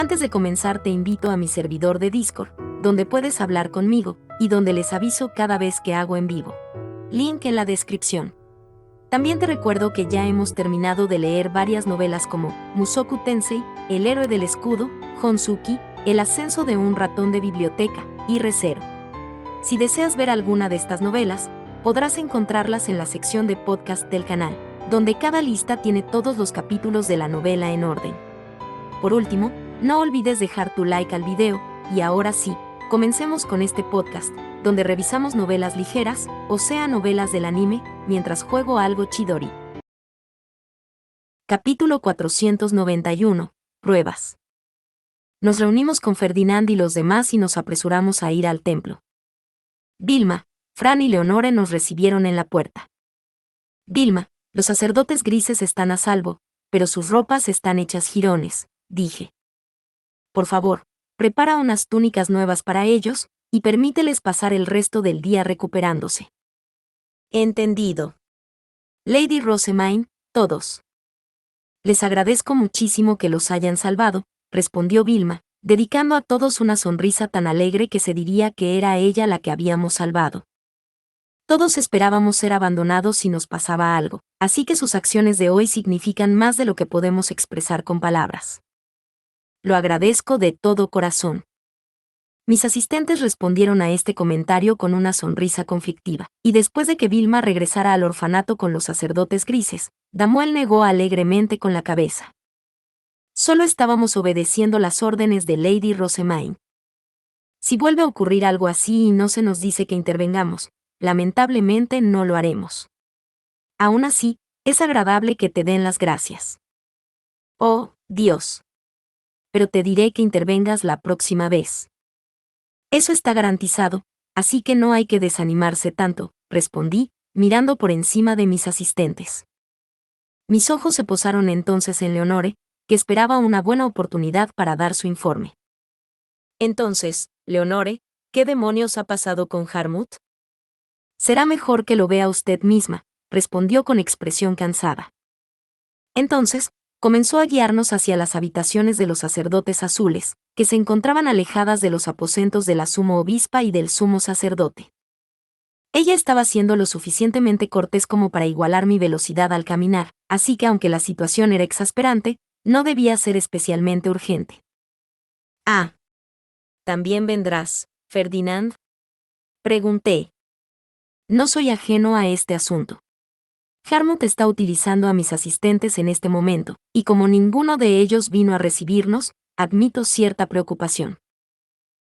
Antes de comenzar te invito a mi servidor de Discord, donde puedes hablar conmigo, y donde les aviso cada vez que hago en vivo. Link en la descripción. También te recuerdo que ya hemos terminado de leer varias novelas como Mushoku Tensei, El héroe del escudo, Honsuki, El ascenso de un ratón de biblioteca, y Re:Zero. Si deseas ver alguna de estas novelas, podrás encontrarlas en la sección de podcast del canal, donde cada lista tiene todos los capítulos de la novela en orden. Por último, no olvides dejar tu like al video, y ahora sí, comencemos con este podcast, donde revisamos novelas ligeras, o sea novelas del anime, mientras juego algo Chidori. Capítulo 491. Pruebas. Nos reunimos con Ferdinand y los demás y nos apresuramos a ir al templo. Vilma, Fran y Leonore nos recibieron en la puerta. Vilma, los sacerdotes grises están a salvo, pero sus ropas están hechas jirones, dije. Por favor, prepara unas túnicas nuevas para ellos, y permíteles pasar el resto del día recuperándose. Entendido. Lady Rosamine, todos. Les agradezco muchísimo que los hayan salvado, respondió Vilma, dedicando a todos una sonrisa tan alegre que se diría que era ella la que habíamos salvado. Todos esperábamos ser abandonados si nos pasaba algo, así que sus acciones de hoy significan más de lo que podemos expresar con palabras. Lo agradezco de todo corazón. Mis asistentes respondieron a este comentario con una sonrisa conflictiva, y después de que Vilma regresara al orfanato con los sacerdotes grises, Damuel negó alegremente con la cabeza. Solo estábamos obedeciendo las órdenes de Lady Rosamine. Si vuelve a ocurrir algo así y no se nos dice que intervengamos, lamentablemente no lo haremos. Aún así, es agradable que te den las gracias. Oh, Dios. Pero te diré que intervengas la próxima vez. Eso está garantizado, así que no hay que desanimarse tanto, respondí, mirando por encima de mis asistentes. Mis ojos se posaron entonces en Leonore, que esperaba una buena oportunidad para dar su informe. Entonces, Leonore, ¿qué demonios ha pasado con Harmut? Será mejor que lo vea usted misma, respondió con expresión cansada. Entonces, comenzó a guiarnos hacia las habitaciones de los sacerdotes azules, que se encontraban alejadas de los aposentos de la sumo obispa y del sumo sacerdote. Ella estaba siendo lo suficientemente cortés como para igualar mi velocidad al caminar, así que aunque la situación era exasperante, no debía ser especialmente urgente. Ah. ¿También vendrás, Ferdinand? Pregunté. No soy ajeno a este asunto. Harmut está utilizando a mis asistentes en este momento, y como ninguno de ellos vino a recibirnos, admito cierta preocupación.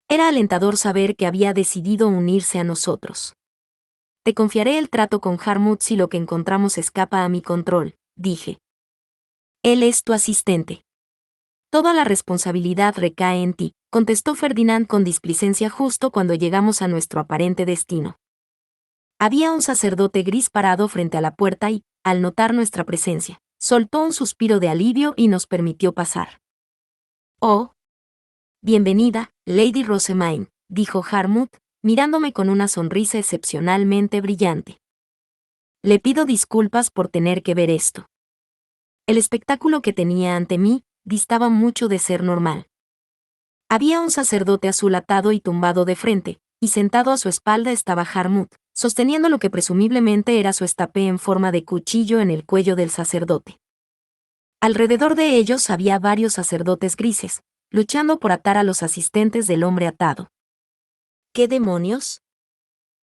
Era alentador saber que había decidido unirse a nosotros. Te confiaré el trato con Harmut si lo que encontramos escapa a mi control, dije. Él es tu asistente. Toda la responsabilidad recae en ti, contestó Ferdinand con displicencia justo cuando llegamos a nuestro aparente destino. Había un sacerdote gris parado frente a la puerta y, al notar nuestra presencia, soltó un suspiro de alivio y nos permitió pasar. Oh. Bienvenida, Lady Rosamine, dijo Harmut, mirándome con una sonrisa excepcionalmente brillante. Le pido disculpas por tener que ver esto. El espectáculo que tenía ante mí distaba mucho de ser normal. Había un sacerdote azul atado y tumbado de frente, y sentado a su espalda estaba Harmut, sosteniendo lo que presumiblemente era su estapé en forma de cuchillo en el cuello del sacerdote. Alrededor de ellos había varios sacerdotes grises, luchando por atar a los asistentes del hombre atado. ¿Qué demonios?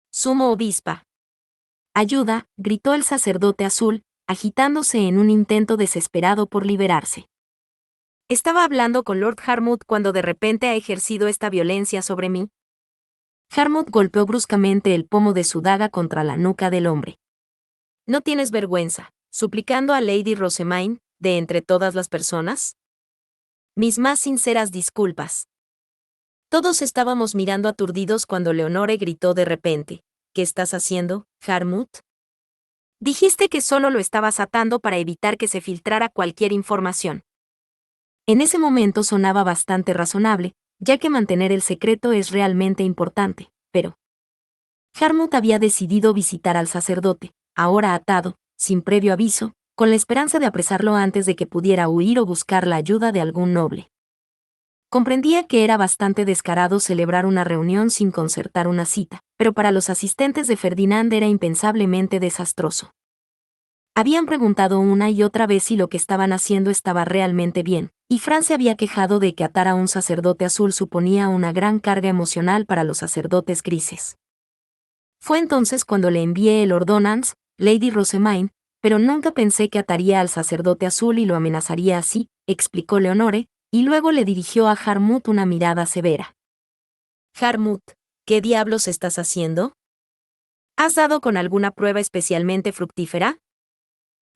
Sumo obispa. Ayuda, gritó el sacerdote azul, agitándose en un intento desesperado por liberarse. ¿Estaba hablando con Lord Harmut cuando de repente ha ejercido esta violencia sobre mí? Harmut golpeó bruscamente el pomo de su daga contra la nuca del hombre. ¿No tienes vergüenza, suplicando a Lady Rosamine, de entre todas las personas? Mis más sinceras disculpas. Todos estábamos mirando aturdidos cuando Leonore gritó de repente. ¿Qué estás haciendo, Harmut? Dijiste que solo lo estabas atando para evitar que se filtrara cualquier información. En ese momento sonaba bastante razonable, ya que mantener el secreto es realmente importante, pero Harmut había decidido visitar al sacerdote, ahora atado, sin previo aviso, con la esperanza de apresarlo antes de que pudiera huir o buscar la ayuda de algún noble. Comprendía que era bastante descarado celebrar una reunión sin concertar una cita, pero para los asistentes de Ferdinand era impensablemente desastroso. Habían preguntado una y otra vez si lo que estaban haciendo estaba realmente bien, y Fran se había quejado de que atar a un sacerdote azul suponía una gran carga emocional para los sacerdotes grises. Fue entonces cuando le envié el ordonnance, Lady Rosamine, pero nunca pensé que ataría al sacerdote azul y lo amenazaría así, explicó Leonore, y luego le dirigió a Harmut una mirada severa. Harmut, ¿qué diablos estás haciendo? ¿Has dado con alguna prueba especialmente fructífera?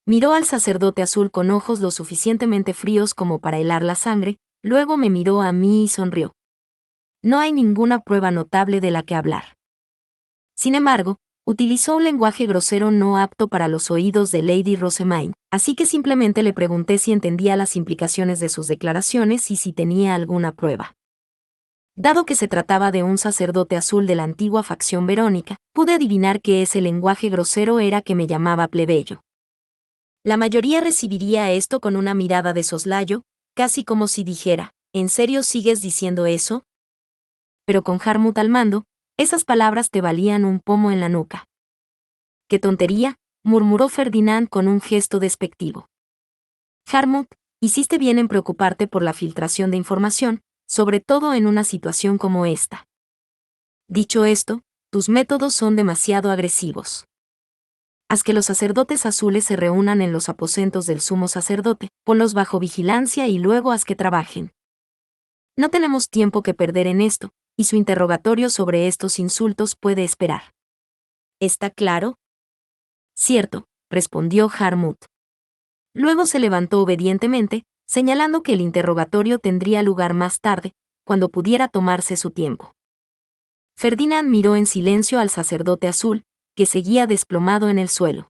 Miró al sacerdote azul con ojos lo suficientemente fríos como para helar la sangre, luego me miró a mí y sonrió. No hay ninguna prueba notable de la que hablar. Sin embargo, utilizó un lenguaje grosero no apto para los oídos de Lady Rosamine, así que simplemente le pregunté si entendía las implicaciones de sus declaraciones y si tenía alguna prueba. Dado que se trataba de un sacerdote azul de la antigua facción verónica, pude adivinar que ese lenguaje grosero era que me llamaba plebeyo. La mayoría recibiría esto con una mirada de soslayo, casi como si dijera, ¿en serio sigues diciendo eso? Pero con Harmut al mando, esas palabras te valían un pomo en la nuca. ¡Qué tontería!, murmuró Ferdinand con un gesto despectivo. Harmut, hiciste bien en preocuparte por la filtración de información, sobre todo en una situación como esta. Dicho esto, tus métodos son demasiado agresivos. Haz que los sacerdotes azules se reúnan en los aposentos del sumo sacerdote, ponlos bajo vigilancia y luego haz que trabajen. No tenemos tiempo que perder en esto, y su interrogatorio sobre estos insultos puede esperar. ¿Está claro? Cierto, respondió Harmut. Luego se levantó obedientemente, señalando que el interrogatorio tendría lugar más tarde, cuando pudiera tomarse su tiempo. Ferdinand miró en silencio al sacerdote azul, que seguía desplomado en el suelo.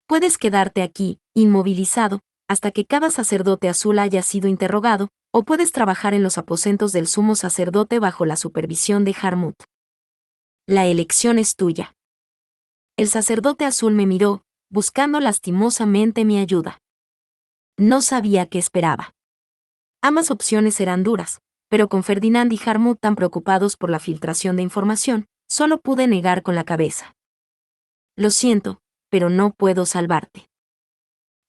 Puedes quedarte aquí, inmovilizado, hasta que cada sacerdote azul haya sido interrogado, o puedes trabajar en los aposentos del sumo sacerdote bajo la supervisión de Harmut. La elección es tuya. El sacerdote azul me miró, buscando lastimosamente mi ayuda. No sabía qué esperaba. Ambas opciones eran duras, pero con Ferdinand y Harmut tan preocupados por la filtración de información, solo pude negar con la cabeza. Lo siento, pero no puedo salvarte.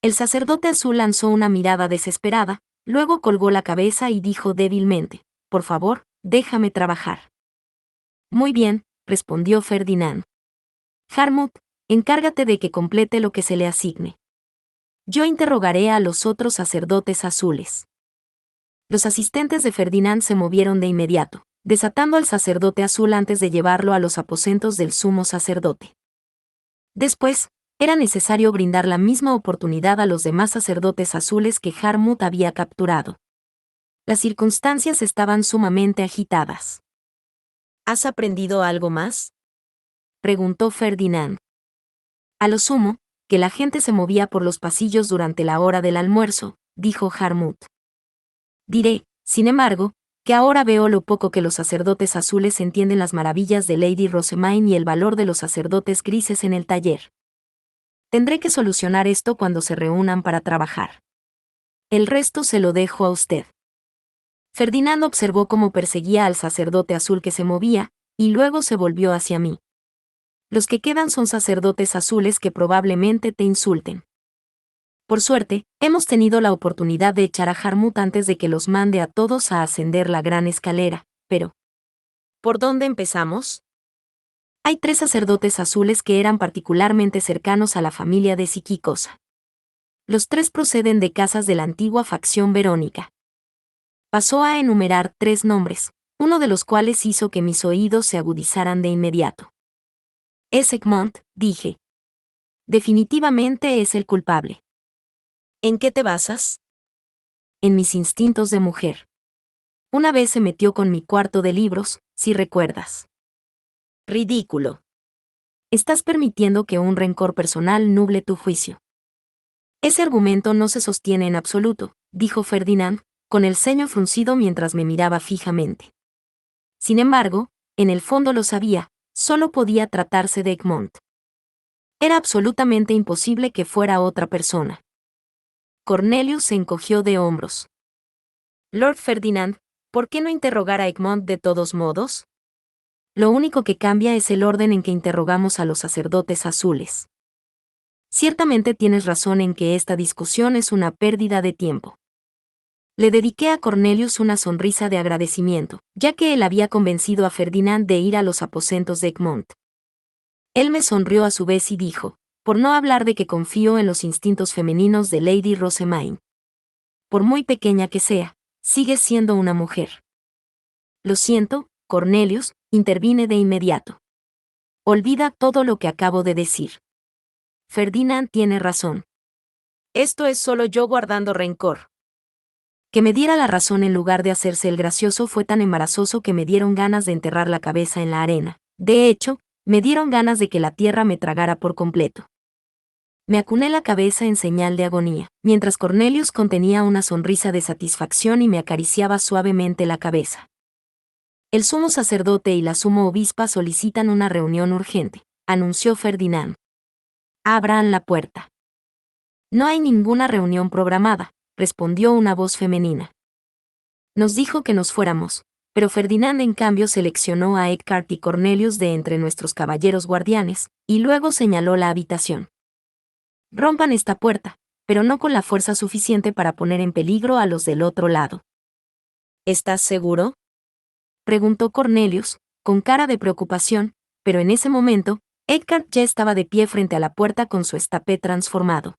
El sacerdote azul lanzó una mirada desesperada, luego colgó la cabeza y dijo débilmente, por favor, déjame trabajar. Muy bien, respondió Ferdinand. Harmut, encárgate de que complete lo que se le asigne. Yo interrogaré a los otros sacerdotes azules. Los asistentes de Ferdinand se movieron de inmediato, desatando al sacerdote azul antes de llevarlo a los aposentos del sumo sacerdote. Después, era necesario brindar la misma oportunidad a los demás sacerdotes azules que Harmut había capturado. Las circunstancias estaban sumamente agitadas. ¿Has aprendido algo más?, preguntó Ferdinand. A lo sumo, que la gente se movía por los pasillos durante la hora del almuerzo, dijo Harmut. Diré, sin embargo, que ahora veo lo poco que los sacerdotes azules entienden las maravillas de Lady Rosamine y el valor de los sacerdotes grises en el taller. Tendré que solucionar esto cuando se reúnan para trabajar. El resto se lo dejo a usted. Ferdinand observó cómo perseguía al sacerdote azul que se movía, y luego se volvió hacia mí. Los que quedan son sacerdotes azules que probablemente te insulten. Por suerte, hemos tenido la oportunidad de echar a Harmut antes de que los mande a todos a ascender la gran escalera, pero ¿por dónde empezamos? Hay 3 sacerdotes azules que eran particularmente cercanos a la familia de Siquicos. Los 3 proceden de casas de la antigua facción verónica. Pasó a enumerar 3 nombres, uno de los cuales hizo que mis oídos se agudizaran de inmediato. Es Egmont, dije. Definitivamente es el culpable. ¿En qué te basas? En mis instintos de mujer. Una vez se metió con mi cuarto de libros, si recuerdas. Ridículo. Estás permitiendo que un rencor personal nuble tu juicio. Ese argumento no se sostiene en absoluto, dijo Ferdinand, con el ceño fruncido mientras me miraba fijamente. Sin embargo, en el fondo lo sabía, solo podía tratarse de Egmont. Era absolutamente imposible que fuera otra persona. Cornelius se encogió de hombros. Lord Ferdinand, ¿Por qué no interrogar a Egmont de todos modos? Lo único que cambia es el orden en que interrogamos a los sacerdotes azules. Ciertamente tienes razón en que esta discusión es una pérdida de tiempo. Le dediqué a Cornelius una sonrisa de agradecimiento, ya que él había convencido a Ferdinand de ir a los aposentos de Egmont. Él me sonrió a su vez y dijo, por no hablar de que confío en los instintos femeninos de Lady Rosemaine. Por muy pequeña que sea, sigue siendo una mujer. Lo siento, Cornelius, intervine de inmediato. Olvida todo lo que acabo de decir. Ferdinand tiene razón. Esto es solo yo guardando rencor. Que me diera la razón en lugar de hacerse el gracioso fue tan embarazoso que me dieron ganas de enterrar la cabeza en la arena. De hecho, me dieron ganas de que la tierra me tragara por completo. Me acuné la cabeza en señal de agonía, mientras Cornelius contenía una sonrisa de satisfacción y me acariciaba suavemente la cabeza. El sumo sacerdote y la sumo obispa solicitan una reunión urgente, anunció Ferdinand. Abran la puerta. No hay ninguna reunión programada, respondió una voz femenina. Nos dijo que nos fuéramos, pero Ferdinand en cambio seleccionó a Eckhart y Cornelius de entre nuestros caballeros guardianes, y luego señaló la habitación. Rompan esta puerta, pero no con la fuerza suficiente para poner en peligro a los del otro lado. ¿Estás seguro?, preguntó Cornelius, con cara de preocupación, pero en ese momento, Eckhart ya estaba de pie frente a la puerta con su estapé transformado.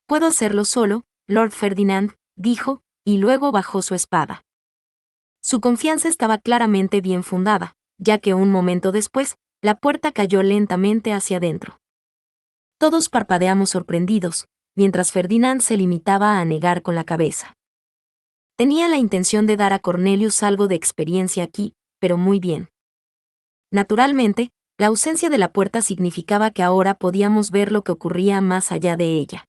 Puedo hacerlo solo, Lord Ferdinand, dijo, y luego bajó su espada. Su confianza estaba claramente bien fundada, ya que un momento después, la puerta cayó lentamente hacia adentro. Todos parpadeamos sorprendidos, mientras Ferdinand se limitaba a negar con la cabeza. Tenía la intención de dar a Cornelius algo de experiencia aquí, pero muy bien. Naturalmente, la ausencia de la puerta significaba que ahora podíamos ver lo que ocurría más allá de ella.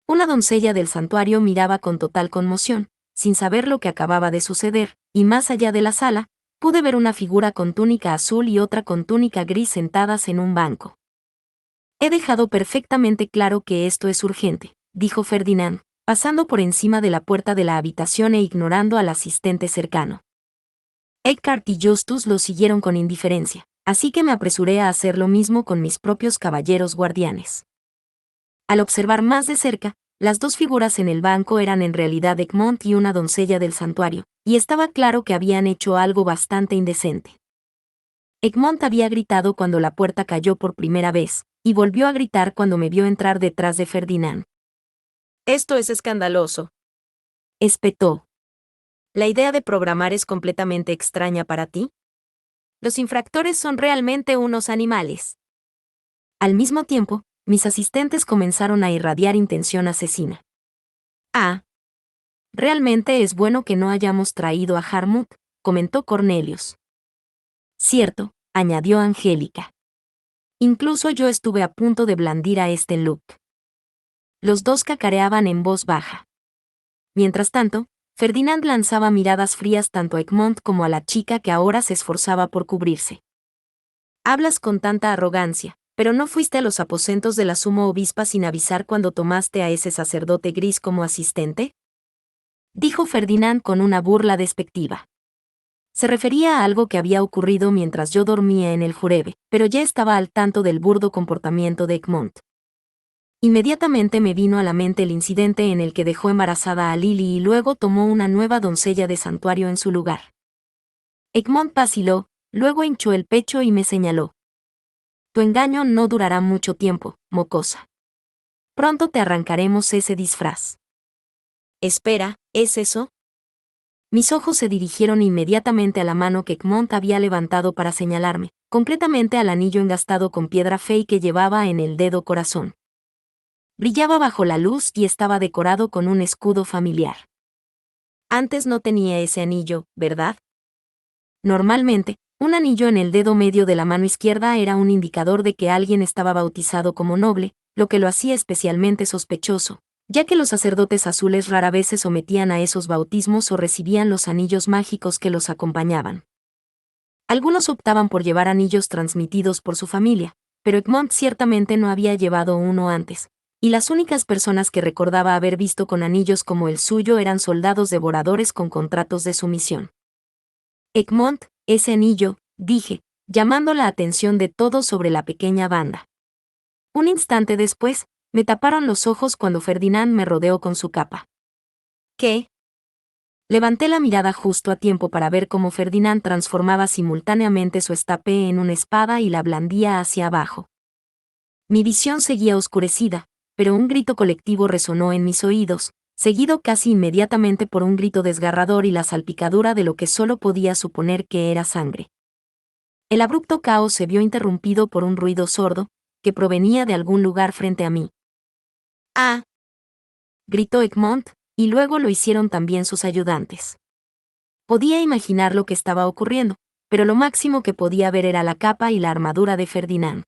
Una doncella del santuario miraba con total conmoción, sin saber lo que acababa de suceder, y más allá de la sala, pude ver una figura con túnica azul y otra con túnica gris sentadas en un banco. He dejado perfectamente claro que esto es urgente, dijo Ferdinand, pasando por encima de la puerta de la habitación e ignorando al asistente cercano. Eckhart y Justus lo siguieron con indiferencia, así que me apresuré a hacer lo mismo con mis propios caballeros guardianes. Al observar más de cerca, las dos figuras en el banco eran en realidad Egmont y una doncella del santuario, y estaba claro que habían hecho algo bastante indecente. Egmont había gritado cuando la puerta cayó por primera vez, y volvió a gritar cuando me vio entrar detrás de Ferdinand. «Esto es escandaloso», espetó. «¿La idea de programar es completamente extraña para ti? Los infractores son realmente unos animales». Al mismo tiempo, mis asistentes comenzaron a irradiar intención asesina. «Ah. Realmente es bueno que no hayamos traído a Harmut», comentó Cornelius. «Cierto», añadió Angélica. «Incluso yo estuve a punto de blandir a este Luke». Los dos cacareaban en voz baja. Mientras tanto, Ferdinand lanzaba miradas frías tanto a Egmont como a la chica que ahora se esforzaba por cubrirse. «Hablas con tanta arrogancia, pero no fuiste a los aposentos de la sumo obispa sin avisar cuando tomaste a ese sacerdote gris como asistente», dijo Ferdinand con una burla despectiva. Se refería a algo que había ocurrido mientras yo dormía en el jurebe, pero ya estaba al tanto del burdo comportamiento de Egmont. Inmediatamente me vino a la mente el incidente en el que dejó embarazada a Lily y luego tomó una nueva doncella de santuario en su lugar. Egmont vaciló, luego hinchó el pecho y me señaló. «Tu engaño no durará mucho tiempo, mocosa. Pronto te arrancaremos ese disfraz». «Espera, ¿es eso?». Mis ojos se dirigieron inmediatamente a la mano que Egmont había levantado para señalarme, concretamente al anillo engastado con piedra fey que llevaba en el dedo corazón. Brillaba bajo la luz y estaba decorado con un escudo familiar. Antes no tenía ese anillo, ¿verdad? Normalmente, un anillo en el dedo medio de la mano izquierda era un indicador de que alguien estaba bautizado como noble, lo que lo hacía especialmente sospechoso, ya que los sacerdotes azules rara vez se sometían a esos bautismos o recibían los anillos mágicos que los acompañaban. Algunos optaban por llevar anillos transmitidos por su familia, pero Egmont ciertamente no había llevado uno antes, Y las únicas personas que recordaba haber visto con anillos como el suyo eran soldados devoradores con contratos de sumisión. Egmont, ese anillo, dije, llamando la atención de todos sobre la pequeña banda. Un instante después, me taparon los ojos cuando Ferdinand me rodeó con su capa. ¿Qué? Levanté la mirada justo a tiempo para ver cómo Ferdinand transformaba simultáneamente su estape en una espada y la blandía hacia abajo. Mi visión seguía oscurecida, pero un grito colectivo resonó en mis oídos, seguido casi inmediatamente por un grito desgarrador y la salpicadura de lo que solo podía suponer que era sangre. El abrupto caos se vio interrumpido por un ruido sordo, que provenía de algún lugar frente a mí. ¡Ah! Gritó Egmont, y luego lo hicieron también sus ayudantes. Podía imaginar lo que estaba ocurriendo, pero lo máximo que podía ver era la capa y la armadura de Ferdinand.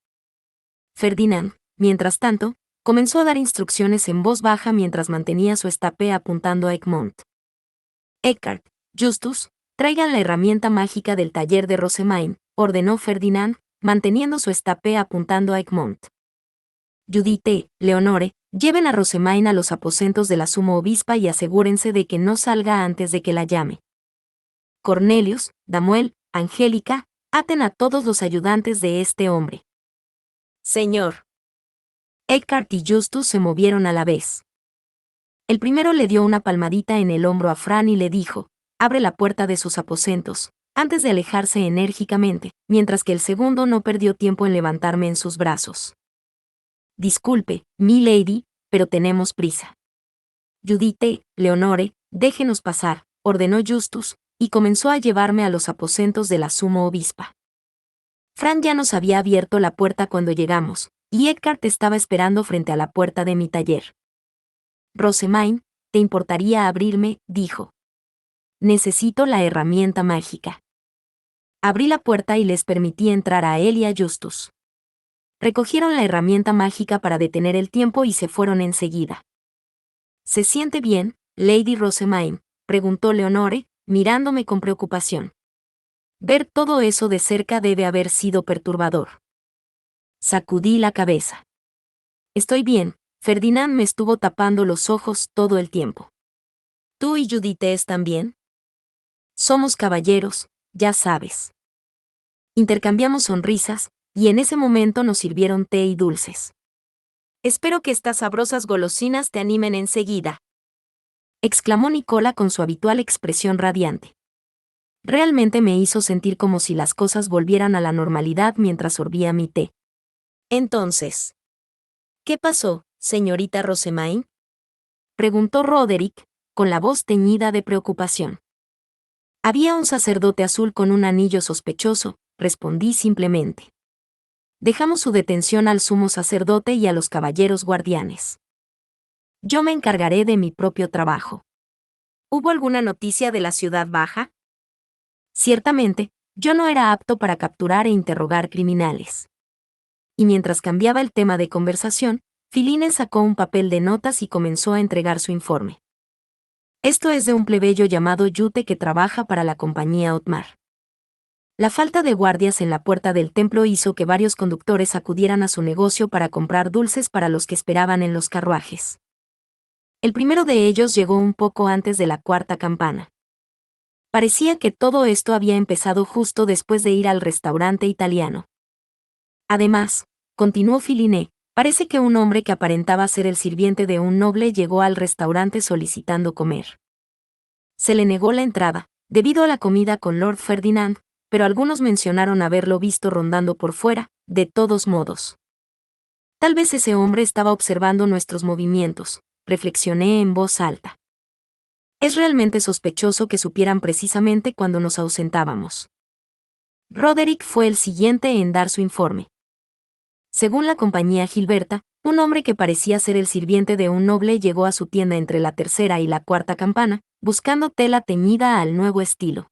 Ferdinand, mientras tanto, comenzó a dar instrucciones en voz baja mientras mantenía su estape apuntando a Egmont. Eckhart, Justus, traigan la herramienta mágica del taller de Rosemain, ordenó Ferdinand, manteniendo su estape apuntando a Egmont. Judith, Leonore, lleven a Rosemain a los aposentos de la sumo obispa y asegúrense de que no salga antes de que la llame. Cornelius, Damuel, Angélica, aten a todos los ayudantes de este hombre. Señor. Eckhart y Justus se movieron a la vez. El primero le dio una palmadita en el hombro a Fran y le dijo, abre la puerta de sus aposentos, antes de alejarse enérgicamente, mientras que el segundo no perdió tiempo en levantarme en sus brazos. Disculpe, mi lady, pero tenemos prisa. Judith, Leonore, déjenos pasar, ordenó Justus, y comenzó a llevarme a los aposentos de la sumo obispa. Fran ya nos había abierto la puerta cuando llegamos, y Eckhart estaba esperando frente a la puerta de mi taller. Rosemain, ¿te importaría abrirme?, dijo. Necesito la herramienta mágica. Abrí la puerta y les permití entrar a él y a Justus. Recogieron la herramienta mágica para detener el tiempo y se fueron enseguida. ¿Se siente bien, Lady Rosemain?, preguntó Leonore, mirándome con preocupación. Ver todo eso de cerca debe haber sido perturbador. Sacudí la cabeza. Estoy bien, Ferdinand me estuvo tapando los ojos todo el tiempo. ¿Tú y Judith están bien? Somos caballeros, ya sabes. Intercambiamos sonrisas, y en ese momento nos sirvieron té y dulces. Espero que estas sabrosas golosinas te animen enseguida, exclamó Nicola con su habitual expresión radiante. Realmente me hizo sentir como si las cosas volvieran a la normalidad mientras sorbía mi té. Entonces, ¿qué pasó, señorita Rosemain?, preguntó Roderick, con la voz teñida de preocupación. Había un sacerdote azul con un anillo sospechoso, respondí simplemente. Dejamos su detención al sumo sacerdote y a los caballeros guardianes. Yo me encargaré de mi propio trabajo. ¿Hubo alguna noticia de la ciudad baja? Ciertamente, yo no era apto para capturar e interrogar criminales. Y mientras cambiaba el tema de conversación, Filine sacó un papel de notas y comenzó a entregar su informe. Esto es de un plebeyo llamado Yute que trabaja para la compañía Otmar. La falta de guardias en la puerta del templo hizo que varios conductores acudieran a su negocio para comprar dulces para los que esperaban en los carruajes. El primero de ellos llegó un poco antes de la cuarta campana. Parecía que todo esto había empezado justo después de ir al restaurante italiano. Además, continuó Filine, parece que un hombre que aparentaba ser el sirviente de un noble llegó al restaurante solicitando comer. Se le negó la entrada, debido a la comida con Lord Ferdinand, pero algunos mencionaron haberlo visto rondando por fuera, de todos modos. Tal vez ese hombre estaba observando nuestros movimientos, reflexioné en voz alta. Es realmente sospechoso que supieran precisamente cuando nos ausentábamos. Roderick fue el siguiente en dar su informe. Según la compañía Gilberta, un hombre que parecía ser el sirviente de un noble llegó a su tienda entre la tercera y la cuarta campana, buscando tela teñida al nuevo estilo.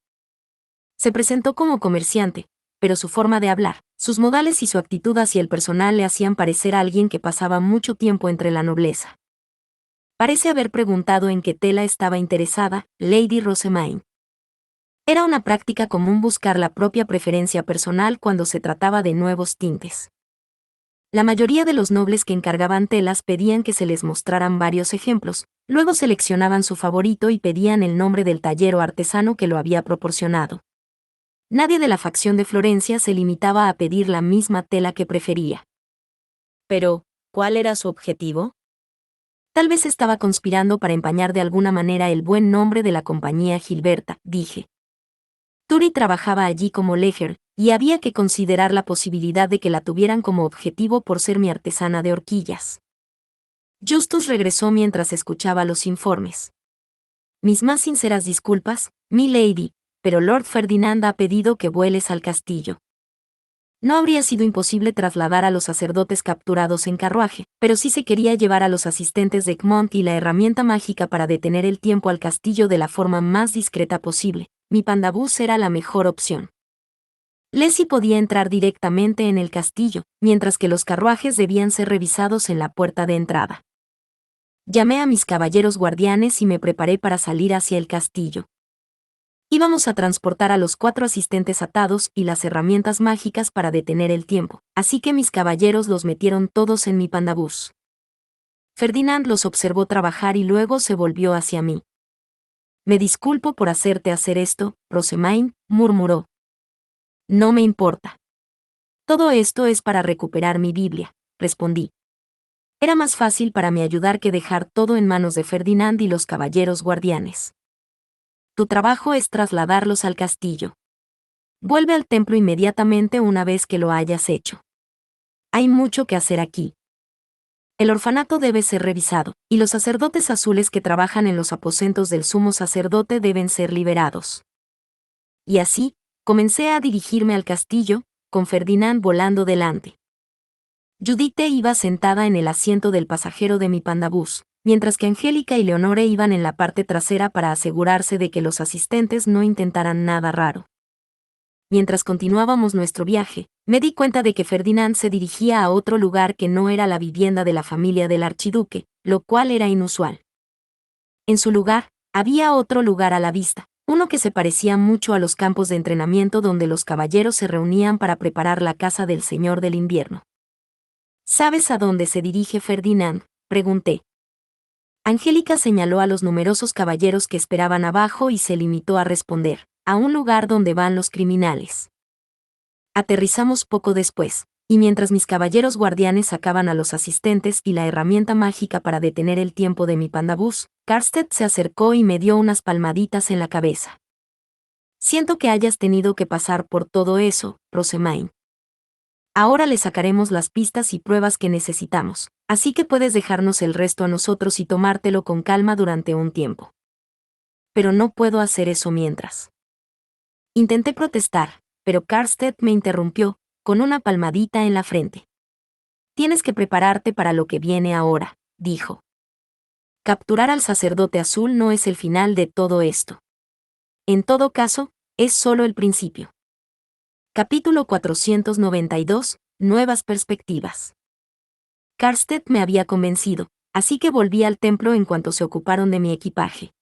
Se presentó como comerciante, pero su forma de hablar, sus modales y su actitud hacia el personal le hacían parecer a alguien que pasaba mucho tiempo entre la nobleza. Parece haber preguntado en qué tela estaba interesada, Lady Rosemain. Era una práctica común buscar la propia preferencia personal cuando se trataba de nuevos tintes. La mayoría de los nobles que encargaban telas pedían que se les mostraran varios ejemplos, luego seleccionaban su favorito y pedían el nombre del taller o artesano que lo había proporcionado. Nadie de la facción de Florencia se limitaba a pedir la misma tela que prefería. Pero, ¿cuál era su objetivo? Tal vez estaba conspirando para empañar de alguna manera el buen nombre de la compañía Gilberta, dije. Turi trabajaba allí como leger, y había que considerar la posibilidad de que la tuvieran como objetivo por ser mi artesana de horquillas. Justus regresó mientras escuchaba los informes. Mis más sinceras disculpas, mi lady, pero Lord Ferdinand ha pedido que vueles al castillo. No habría sido imposible trasladar a los sacerdotes capturados en carruaje, pero sí se quería llevar a los asistentes de Egmont y la herramienta mágica para detener el tiempo al castillo de la forma más discreta posible. Mi pandabús era la mejor opción. Leslie podía entrar directamente en el castillo, mientras que los carruajes debían ser revisados en la puerta de entrada. Llamé a mis caballeros guardianes y me preparé para salir hacia el castillo. Íbamos a transportar a los 4 asistentes atados y las herramientas mágicas para detener el tiempo, así que mis caballeros los metieron todos en mi pandabús. Ferdinand los observó trabajar y luego se volvió hacia mí. Me disculpo por hacerte hacer esto, Rosemaine, murmuró. No me importa. Todo esto es para recuperar mi Biblia, respondí. Era más fácil para mí ayudar que dejar todo en manos de Ferdinand y los caballeros guardianes. Tu trabajo es trasladarlos al castillo. Vuelve al templo inmediatamente una vez que lo hayas hecho. Hay mucho que hacer aquí. El orfanato debe ser revisado, y los sacerdotes azules que trabajan en los aposentos del sumo sacerdote deben ser liberados. Y así, comencé a dirigirme al castillo, con Ferdinand volando delante. Judith iba sentada en el asiento del pasajero de mi pandabús, mientras que Angélica y Leonore iban en la parte trasera para asegurarse de que los asistentes no intentaran nada raro. Mientras continuábamos nuestro viaje, me di cuenta de que Ferdinand se dirigía a otro lugar que no era la vivienda de la familia del archiduque, lo cual era inusual. En su lugar, había otro lugar a la vista, uno que se parecía mucho a los campos de entrenamiento donde los caballeros se reunían para preparar la caza del Señor del Invierno. ¿Sabes a dónde se dirige Ferdinand?, pregunté. Angélica señaló a los numerosos caballeros que esperaban abajo y se limitó a responder, a un lugar donde van los criminales. Aterrizamos poco después, y mientras mis caballeros guardianes sacaban a los asistentes y la herramienta mágica para detener el tiempo de mi pandabús, Karstedt se acercó y me dio unas palmaditas en la cabeza. Siento que hayas tenido que pasar por todo eso, Rosemaine. Ahora le sacaremos las pistas y pruebas que necesitamos, así que puedes dejarnos el resto a nosotros y tomártelo con calma durante un tiempo. Pero no puedo hacer eso mientras. Intenté protestar, pero Karstedt me interrumpió, con una palmadita en la frente. Tienes que prepararte para lo que viene ahora, dijo. Capturar al sacerdote azul no es el final de todo esto. En todo caso, es solo el principio. Capítulo 492, Nuevas perspectivas. Karstedt me había convencido, así que volví al templo en cuanto se ocuparon de mi equipaje.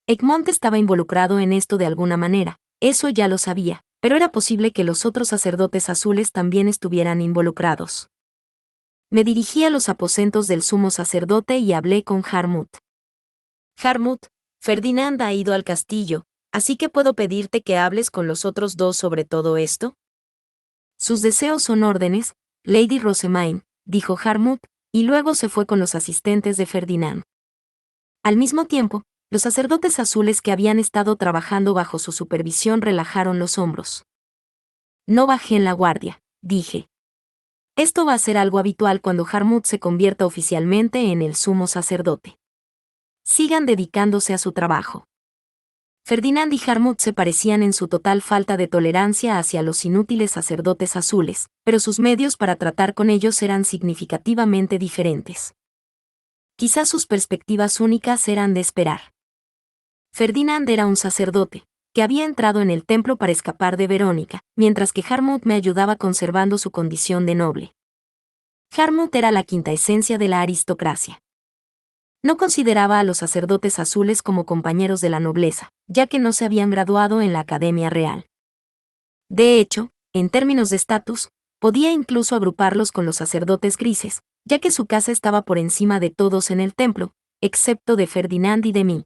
Egmont estaba involucrado en esto de alguna manera, eso ya lo sabía, pero era posible que los otros sacerdotes azules también estuvieran involucrados. Me dirigí a los aposentos del sumo sacerdote y hablé con Harmut. Harmut, Ferdinand ha ido al castillo, así que puedo pedirte que hables con los otros 2 sobre todo esto. Sus deseos son órdenes, Lady Rosemaine, dijo Harmut, y luego se fue con los asistentes de Ferdinand. Al mismo tiempo, los sacerdotes azules que habían estado trabajando bajo su supervisión relajaron los hombros. No bajé en la guardia, dije. Esto va a ser algo habitual cuando Harmut se convierta oficialmente en el sumo sacerdote. Sigan dedicándose a su trabajo. Ferdinand y Harmut se parecían en su total falta de tolerancia hacia los inútiles sacerdotes azules, pero sus medios para tratar con ellos eran significativamente diferentes. Quizás sus perspectivas únicas eran de esperar. Ferdinand era un sacerdote, que había entrado en el templo para escapar de Verónica, mientras que Harmut me ayudaba conservando su condición de noble. Harmut era la quinta esencia de la aristocracia. No consideraba a los sacerdotes azules como compañeros de la nobleza, ya que no se habían graduado en la Academia Real. De hecho, en términos de estatus, Podía incluso agruparlos con los sacerdotes grises, ya que su casa estaba por encima de todos en el templo, excepto de Ferdinand y de mí.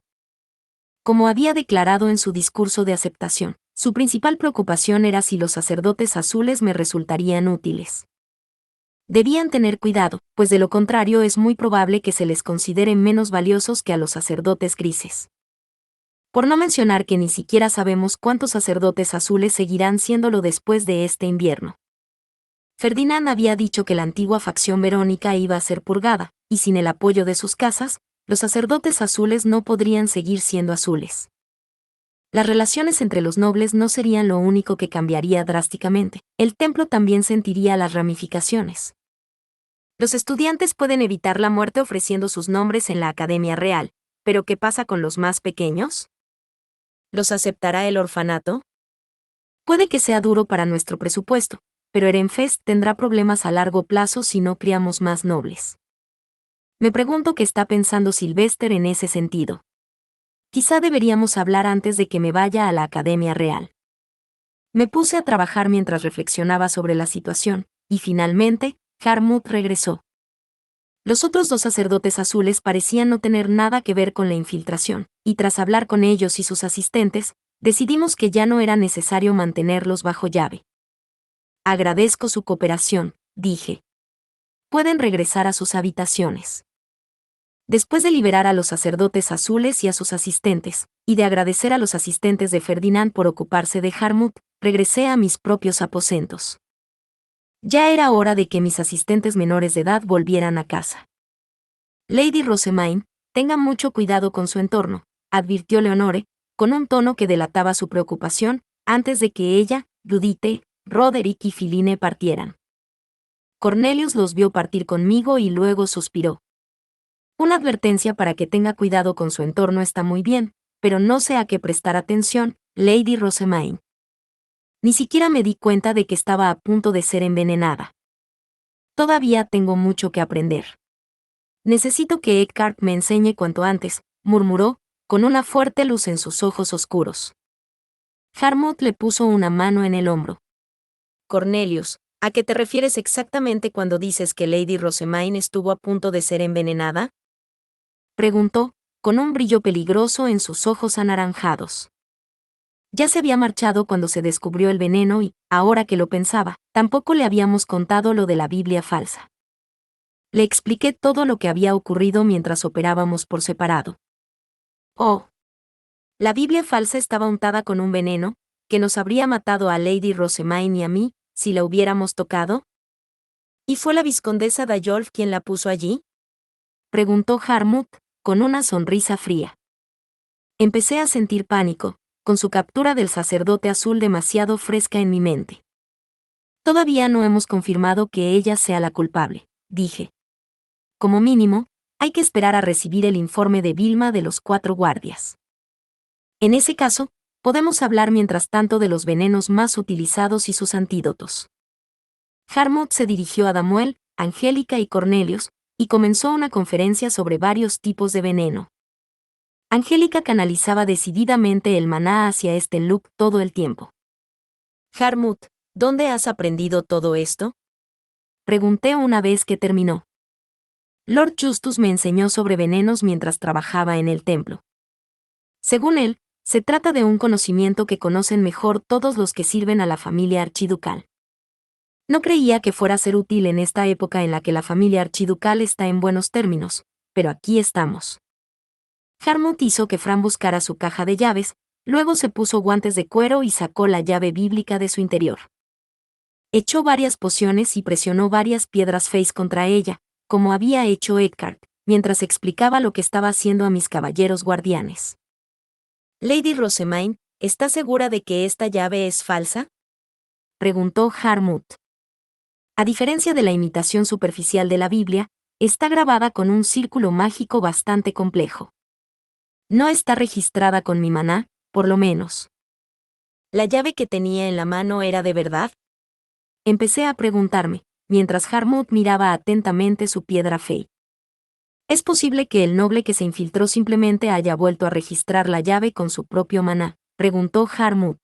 Como había declarado en su discurso de aceptación, su principal preocupación era si los sacerdotes azules me resultarían útiles. Debían tener cuidado, pues de lo contrario es muy probable que se les considere menos valiosos que a los sacerdotes grises. Por no mencionar que ni siquiera sabemos cuántos sacerdotes azules seguirán siéndolo después de este invierno. Ferdinand había dicho que la antigua facción verónica iba a ser purgada, y sin el apoyo de sus casas, los sacerdotes azules no podrían seguir siendo azules. Las relaciones entre los nobles no serían lo único que cambiaría drásticamente, el templo también sentiría las ramificaciones. Los estudiantes pueden evitar la muerte ofreciendo sus nombres en la Academia Real, pero ¿qué pasa con los más pequeños? ¿Los aceptará el orfanato? Puede que sea duro para nuestro presupuesto, pero Ehrenfest tendrá problemas a largo plazo si no criamos más nobles. Me pregunto qué está pensando Sylvester en ese sentido. Quizá deberíamos hablar antes de que me vaya a la Academia Real. Me puse a trabajar mientras reflexionaba sobre la situación, y finalmente, Harmut regresó. Los otros dos sacerdotes azules parecían no tener nada que ver con la infiltración, y tras hablar con ellos y sus asistentes, decidimos que ya no era necesario mantenerlos bajo llave. Agradezco su cooperación, dije. Pueden regresar a sus habitaciones. Después de liberar a los sacerdotes azules y a sus asistentes, y de agradecer a los asistentes de Ferdinand por ocuparse de Harmut, regresé a mis propios aposentos. Ya era hora de que mis asistentes menores de edad volvieran a casa. Lady Rosemaine, tenga mucho cuidado con su entorno, advirtió Leonore, con un tono que delataba su preocupación, antes de que ella, Judith, Roderick y Philine partieran. Cornelius los vio partir conmigo y luego suspiró. Una advertencia para que tenga cuidado con su entorno está muy bien, pero no sé a qué prestar atención, Lady Rosemaine. Ni siquiera me di cuenta de que estaba a punto de ser envenenada. Todavía tengo mucho que aprender. Necesito que Eckhart me enseñe cuanto antes, murmuró, con una fuerte luz en sus ojos oscuros. Harmut le puso una mano en el hombro. Cornelius, ¿a qué te refieres exactamente cuando dices que Lady Rosemaine estuvo a punto de ser envenenada? Preguntó, con un brillo peligroso en sus ojos anaranjados. Ya se había marchado cuando se descubrió el veneno y, ahora que lo pensaba, tampoco le habíamos contado lo de la Biblia falsa. Le expliqué todo lo que había ocurrido mientras operábamos por separado. Oh. La Biblia falsa estaba untada con un veneno, que nos habría matado a Lady Rosemaine y a mí, si la hubiéramos tocado. ¿Y fue la vizcondesa Dayolf quien la puso allí? Preguntó Harmut, con una sonrisa fría. Empecé a sentir pánico, con su captura del sacerdote azul demasiado fresca en mi mente. Todavía no hemos confirmado que ella sea la culpable, dije. Como mínimo, hay que esperar a recibir el informe de Vilma de los 4 guardias. En ese caso, podemos hablar mientras tanto de los venenos más utilizados y sus antídotos. Harmut se dirigió a Damuel, Angélica y Cornelius, y comenzó una conferencia sobre varios tipos de veneno. Angélica canalizaba decididamente el maná hacia este loop todo el tiempo. Harmut, ¿dónde has aprendido todo esto? Pregunté una vez que terminó. Lord Justus me enseñó sobre venenos mientras trabajaba en el templo. Según él, se trata de un conocimiento que conocen mejor todos los que sirven a la familia archiducal. No creía que fuera a ser útil en esta época en la que la familia archiducal está en buenos términos, pero aquí estamos. Harmut hizo que Fran buscara su caja de llaves, luego se puso guantes de cuero y sacó la llave bíblica de su interior. Echó varias pociones y presionó varias piedras Face contra ella, como había hecho Eckhart, mientras explicaba lo que estaba haciendo a mis caballeros guardianes. Lady Rosemaine, ¿está segura de que esta llave es falsa? Preguntó Harmut. A diferencia de la imitación superficial de la Biblia, está grabada con un círculo mágico bastante complejo. No está registrada con mi maná, por lo menos. ¿La llave que tenía en la mano era de verdad? Empecé a preguntarme, mientras Harmut miraba atentamente su piedra Fey. ¿Es posible que el noble que se infiltró simplemente haya vuelto a registrar la llave con su propio maná?, preguntó Harmut.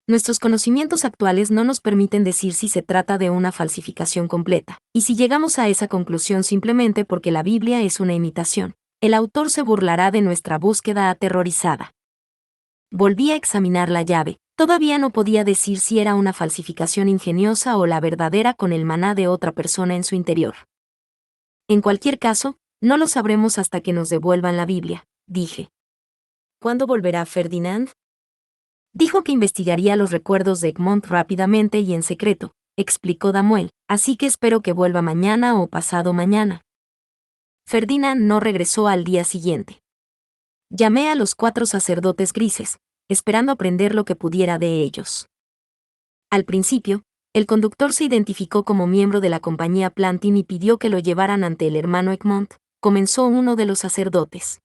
Nuestros conocimientos actuales no nos permiten decir si se trata de una falsificación completa, y si llegamos a esa conclusión simplemente porque la Biblia es una imitación, el autor se burlará de nuestra búsqueda aterrorizada. Volví a examinar la llave. Todavía no podía decir si era una falsificación ingeniosa o la verdadera con el maná de otra persona en su interior. En cualquier caso, no lo sabremos hasta que nos devuelvan la Biblia, dije. ¿Cuándo volverá Ferdinand? Dijo que investigaría los recuerdos de Egmont rápidamente y en secreto, explicó Damuel, así que espero que vuelva mañana o pasado mañana. Ferdinand no regresó al día siguiente. Llamé a los 4 sacerdotes grises, esperando aprender lo que pudiera de ellos. Al principio, el conductor se identificó como miembro de la compañía Plantin y pidió que lo llevaran ante el hermano Egmont, comenzó uno de los sacerdotes.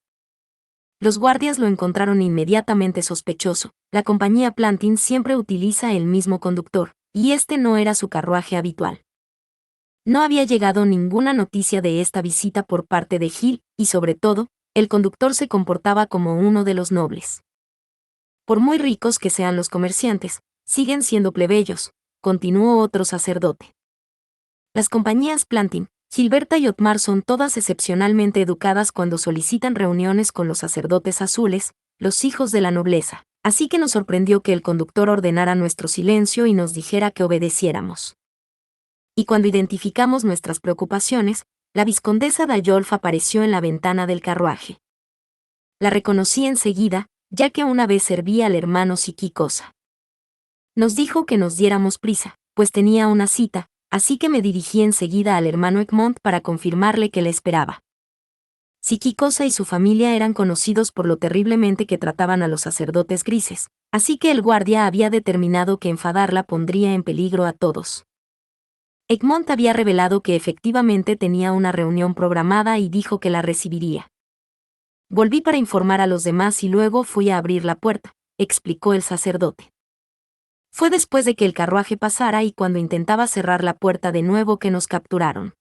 Los guardias lo encontraron inmediatamente sospechoso. La compañía Plantin siempre utiliza el mismo conductor, y este no era su carruaje habitual. No había llegado ninguna noticia de esta visita por parte de Gil, y sobre todo, el conductor se comportaba como uno de los nobles. Por muy ricos que sean los comerciantes, siguen siendo plebeyos, continuó otro sacerdote. Las compañías Plantin, Gilberta y Otmar son todas excepcionalmente educadas cuando solicitan reuniones con los sacerdotes azules, los hijos de la nobleza, así que nos sorprendió que el conductor ordenara nuestro silencio y nos dijera que obedeciéramos. Y cuando identificamos nuestras preocupaciones, la vizcondesa Dayolf apareció en la ventana del carruaje. La reconocí enseguida, ya que una vez servía al hermano Siquiciosa. Nos dijo que nos diéramos prisa, pues tenía una cita, así que me dirigí enseguida al hermano Egmont para confirmarle que le esperaba. Siquiciosa y su familia eran conocidos por lo terriblemente que trataban a los sacerdotes grises, así que el guardia había determinado que enfadarla pondría en peligro a todos. Egmont había revelado que efectivamente tenía una reunión programada y dijo que la recibiría. Volví para informar a los demás y luego fui a abrir la puerta, explicó el sacerdote. Fue después de que el carruaje pasara y cuando intentaba cerrar la puerta de nuevo que nos capturaron.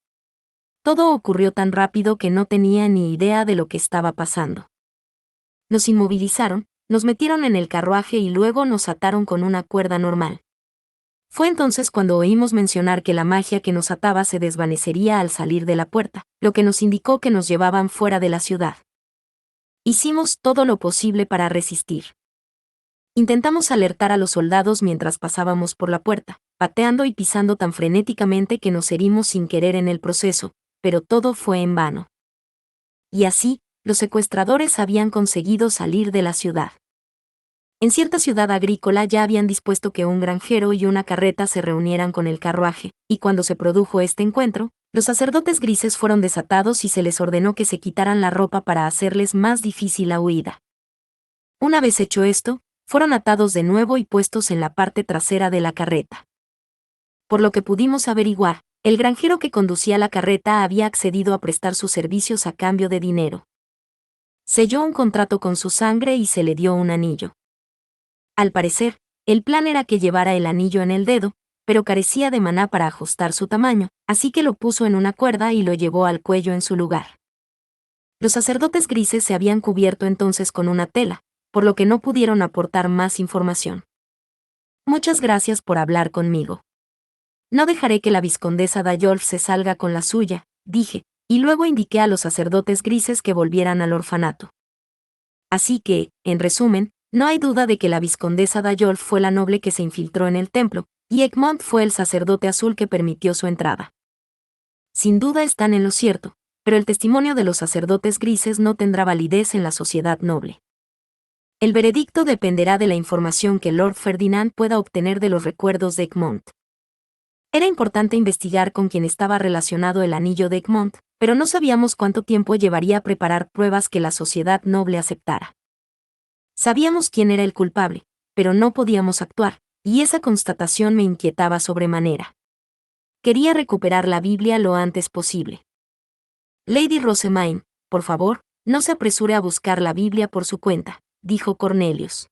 Todo ocurrió tan rápido que no tenía ni idea de lo que estaba pasando. Nos inmovilizaron, nos metieron en el carruaje y luego nos ataron con una cuerda normal. Fue entonces cuando oímos mencionar que la magia que nos ataba se desvanecería al salir de la puerta, lo que nos indicó que nos llevaban fuera de la ciudad. Hicimos todo lo posible para resistir. Intentamos alertar a los soldados mientras pasábamos por la puerta, pateando y pisando tan frenéticamente que nos herimos sin querer en el proceso, pero todo fue en vano. Y así, los secuestradores habían conseguido salir de la ciudad. En cierta ciudad agrícola ya habían dispuesto que un granjero y una carreta se reunieran con el carruaje, y cuando se produjo este encuentro, los sacerdotes grises fueron desatados y se les ordenó que se quitaran la ropa para hacerles más difícil la huida. Una vez hecho esto, fueron atados de nuevo y puestos en la parte trasera de la carreta. Por lo que pudimos averiguar, el granjero que conducía la carreta había accedido a prestar sus servicios a cambio de dinero. Selló un contrato con su sangre y se le dio un anillo. Al parecer, el plan era que llevara el anillo en el dedo, pero carecía de maná para ajustar su tamaño, así que lo puso en una cuerda y lo llevó al cuello en su lugar. Los sacerdotes grises se habían cubierto entonces con una tela, por lo que no pudieron aportar más información. Muchas gracias por hablar conmigo. No dejaré que la vizcondesa Dayolf se salga con la suya, dije, y luego indiqué a los sacerdotes grises que volvieran al orfanato. Así que, en resumen, no hay duda de que la vizcondesa Dayolf fue la noble que se infiltró en el templo, y Egmont fue el sacerdote azul que permitió su entrada. Sin duda están en lo cierto, pero el testimonio de los sacerdotes grises no tendrá validez en la sociedad noble. El veredicto dependerá de la información que Lord Ferdinand pueda obtener de los recuerdos de Egmont. Era importante investigar con quién estaba relacionado el anillo de Egmont, pero no sabíamos cuánto tiempo llevaría a preparar pruebas que la sociedad noble aceptara. Sabíamos quién era el culpable, pero no podíamos actuar, y esa constatación me inquietaba sobremanera. Quería recuperar la Biblia lo antes posible. Lady Rosamine, por favor, no se apresure a buscar la Biblia por su cuenta, dijo Cornelius.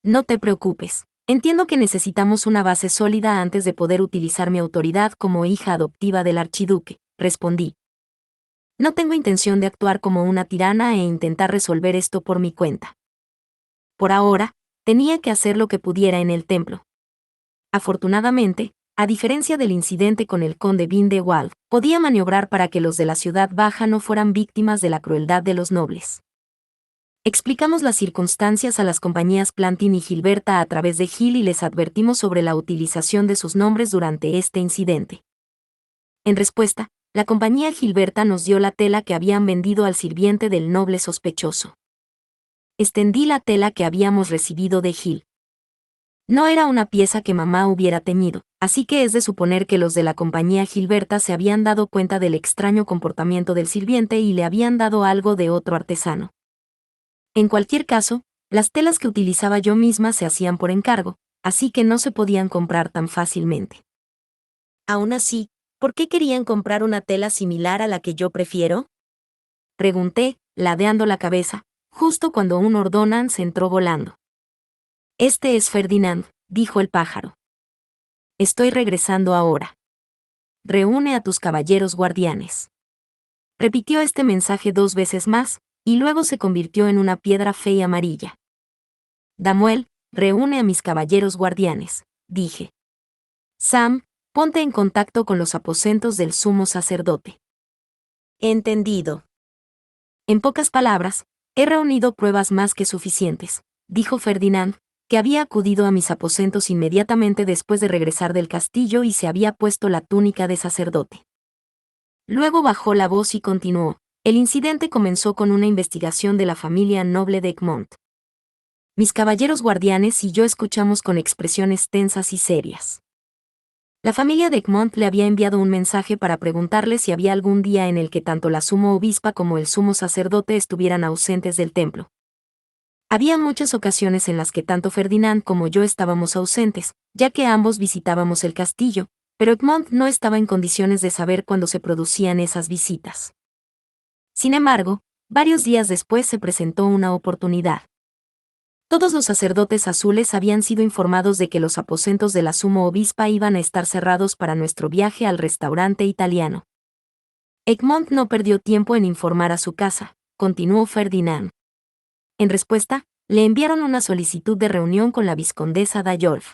No te preocupes. Entiendo que necesitamos una base sólida antes de poder utilizar mi autoridad como hija adoptiva del archiduque, respondí. No tengo intención de actuar como una tirana e intentar resolver esto por mi cuenta. Por ahora, tenía que hacer lo que pudiera en el templo. Afortunadamente, a diferencia del incidente con el conde Vindewald, podía maniobrar para que los de la ciudad baja no fueran víctimas de la crueldad de los nobles. Explicamos las circunstancias a las compañías Plantin y Gilberta a través de Gil y les advertimos sobre la utilización de sus nombres durante este incidente. En respuesta, la compañía Gilberta nos dio la tela que habían vendido al sirviente del noble sospechoso. Extendí la tela que habíamos recibido de Gil. No era una pieza que mamá hubiera teñido, así que es de suponer que los de la compañía Gilberta se habían dado cuenta del extraño comportamiento del sirviente y le habían dado algo de otro artesano. En cualquier caso, las telas que utilizaba yo misma se hacían por encargo, así que no se podían comprar tan fácilmente. Aún así, ¿por qué querían comprar una tela similar a la que yo prefiero? Pregunté, ladeando la cabeza, justo cuando un ordonance entró volando. Este es Ferdinand, dijo el pájaro. Estoy regresando ahora. Reúne a tus caballeros guardianes. Repitió este mensaje 2 veces más, y luego se convirtió en una piedra fea y amarilla. Damuel, reúne a mis caballeros guardianes, dije. Sam, ponte en contacto con los aposentos del sumo sacerdote. Entendido. En pocas palabras, he reunido pruebas más que suficientes, dijo Ferdinand, que había acudido a mis aposentos inmediatamente después de regresar del castillo y se había puesto la túnica de sacerdote. Luego bajó la voz y continuó. El incidente comenzó con una investigación de la familia noble de Egmont. Mis caballeros guardianes y yo escuchamos con expresiones tensas y serias. La familia de Egmont le había enviado un mensaje para preguntarle si había algún día en el que tanto la sumo obispa como el sumo sacerdote estuvieran ausentes del templo. Había muchas ocasiones en las que tanto Ferdinand como yo estábamos ausentes, ya que ambos visitábamos el castillo, pero Egmont no estaba en condiciones de saber cuándo se producían esas visitas. Sin embargo, varios días después se presentó una oportunidad. Todos los sacerdotes azules habían sido informados de que los aposentos de la sumo obispa iban a estar cerrados para nuestro viaje al restaurante italiano. Egmont no perdió tiempo en informar a su casa, continuó Ferdinand. En respuesta, le enviaron una solicitud de reunión con la vizcondesa d'Ayolf.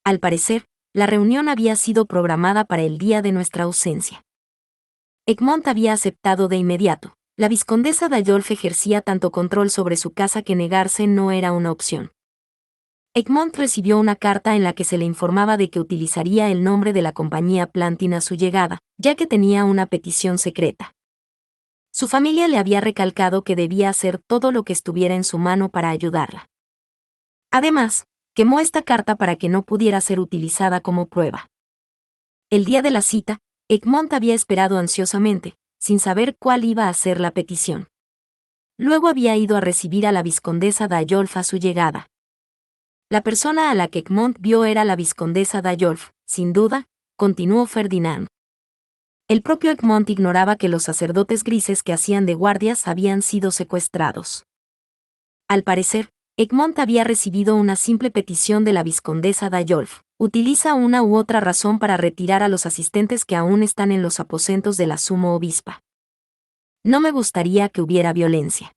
Al parecer, la reunión había sido programada para el día de nuestra ausencia. Egmont había aceptado de inmediato. La vizcondesa d'Ayolf ejercía tanto control sobre su casa que negarse no era una opción. Egmont recibió una carta en la que se le informaba de que utilizaría el nombre de la compañía Plantin a su llegada, ya que tenía una petición secreta. Su familia le había recalcado que debía hacer todo lo que estuviera en su mano para ayudarla. Además, quemó esta carta para que no pudiera ser utilizada como prueba. El día de la cita, Egmont había esperado ansiosamente, sin saber cuál iba a ser la petición. Luego había ido a recibir a la vizcondesa d'Ayolf a su llegada. La persona a la que Egmont vio era la vizcondesa d'Ayolf, sin duda, continuó Ferdinand. El propio Egmont ignoraba que los sacerdotes grises que hacían de guardias habían sido secuestrados. Al parecer, Egmont había recibido una simple petición de la vizcondesa d'Ayolf. Utiliza una u otra razón para retirar a los asistentes que aún están en los aposentos de la sumo obispa. No me gustaría que hubiera violencia.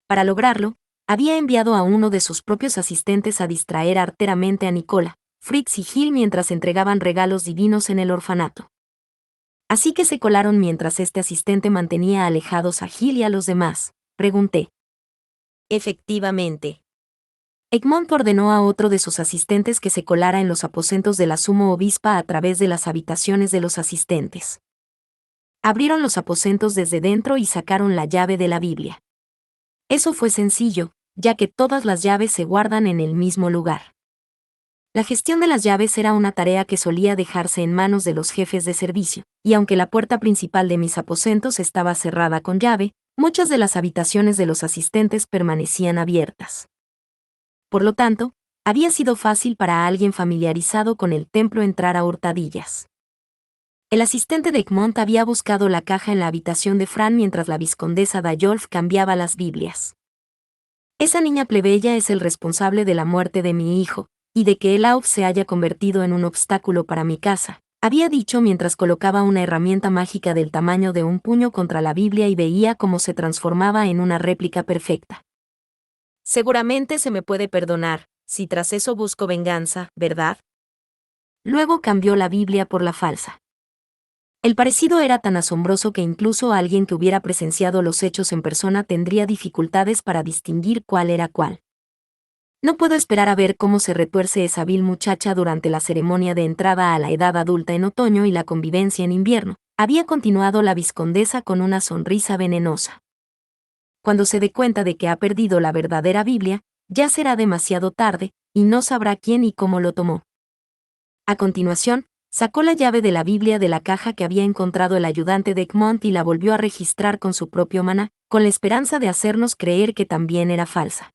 Para lograrlo, había enviado a uno de sus propios asistentes a distraer arteramente a Nicola, Fritz y Gil mientras entregaban regalos divinos en el orfanato. Así que se colaron mientras este asistente mantenía alejados a Gil y a los demás, pregunté. Efectivamente. Egmont ordenó a otro de sus asistentes que se colara en los aposentos de la sumo obispa a través de las habitaciones de los asistentes. Abrieron los aposentos desde dentro y sacaron la llave de la Biblia. Eso fue sencillo, ya que todas las llaves se guardan en el mismo lugar. La gestión de las llaves era una tarea que solía dejarse en manos de los jefes de servicio, y aunque la puerta principal de mis aposentos estaba cerrada con llave, muchas de las habitaciones de los asistentes permanecían abiertas. Por lo tanto, había sido fácil para alguien familiarizado con el templo entrar a hurtadillas. El asistente de Egmont había buscado la caja en la habitación de Fran mientras la vizcondesa d'Ayolf cambiaba las Biblias. Esa niña plebeya es el responsable de la muerte de mi hijo, y de que el Auf se haya convertido en un obstáculo para mi casa, había dicho mientras colocaba una herramienta mágica del tamaño de un puño contra la Biblia y veía cómo se transformaba en una réplica perfecta. Seguramente se me puede perdonar, si tras eso busco venganza, ¿verdad? Luego cambió la Biblia por la falsa. El parecido era tan asombroso que incluso alguien que hubiera presenciado los hechos en persona tendría dificultades para distinguir cuál era cuál. No puedo esperar a ver cómo se retuerce esa vil muchacha durante la ceremonia de entrada a la edad adulta en otoño y la convivencia en invierno, había continuado la vizcondesa con una sonrisa venenosa. Cuando se dé cuenta de que ha perdido la verdadera Biblia, ya será demasiado tarde, y no sabrá quién y cómo lo tomó. A continuación, sacó la llave de la Biblia de la caja que había encontrado el ayudante de Egmont y la volvió a registrar con su propio maná, con la esperanza de hacernos creer que también era falsa.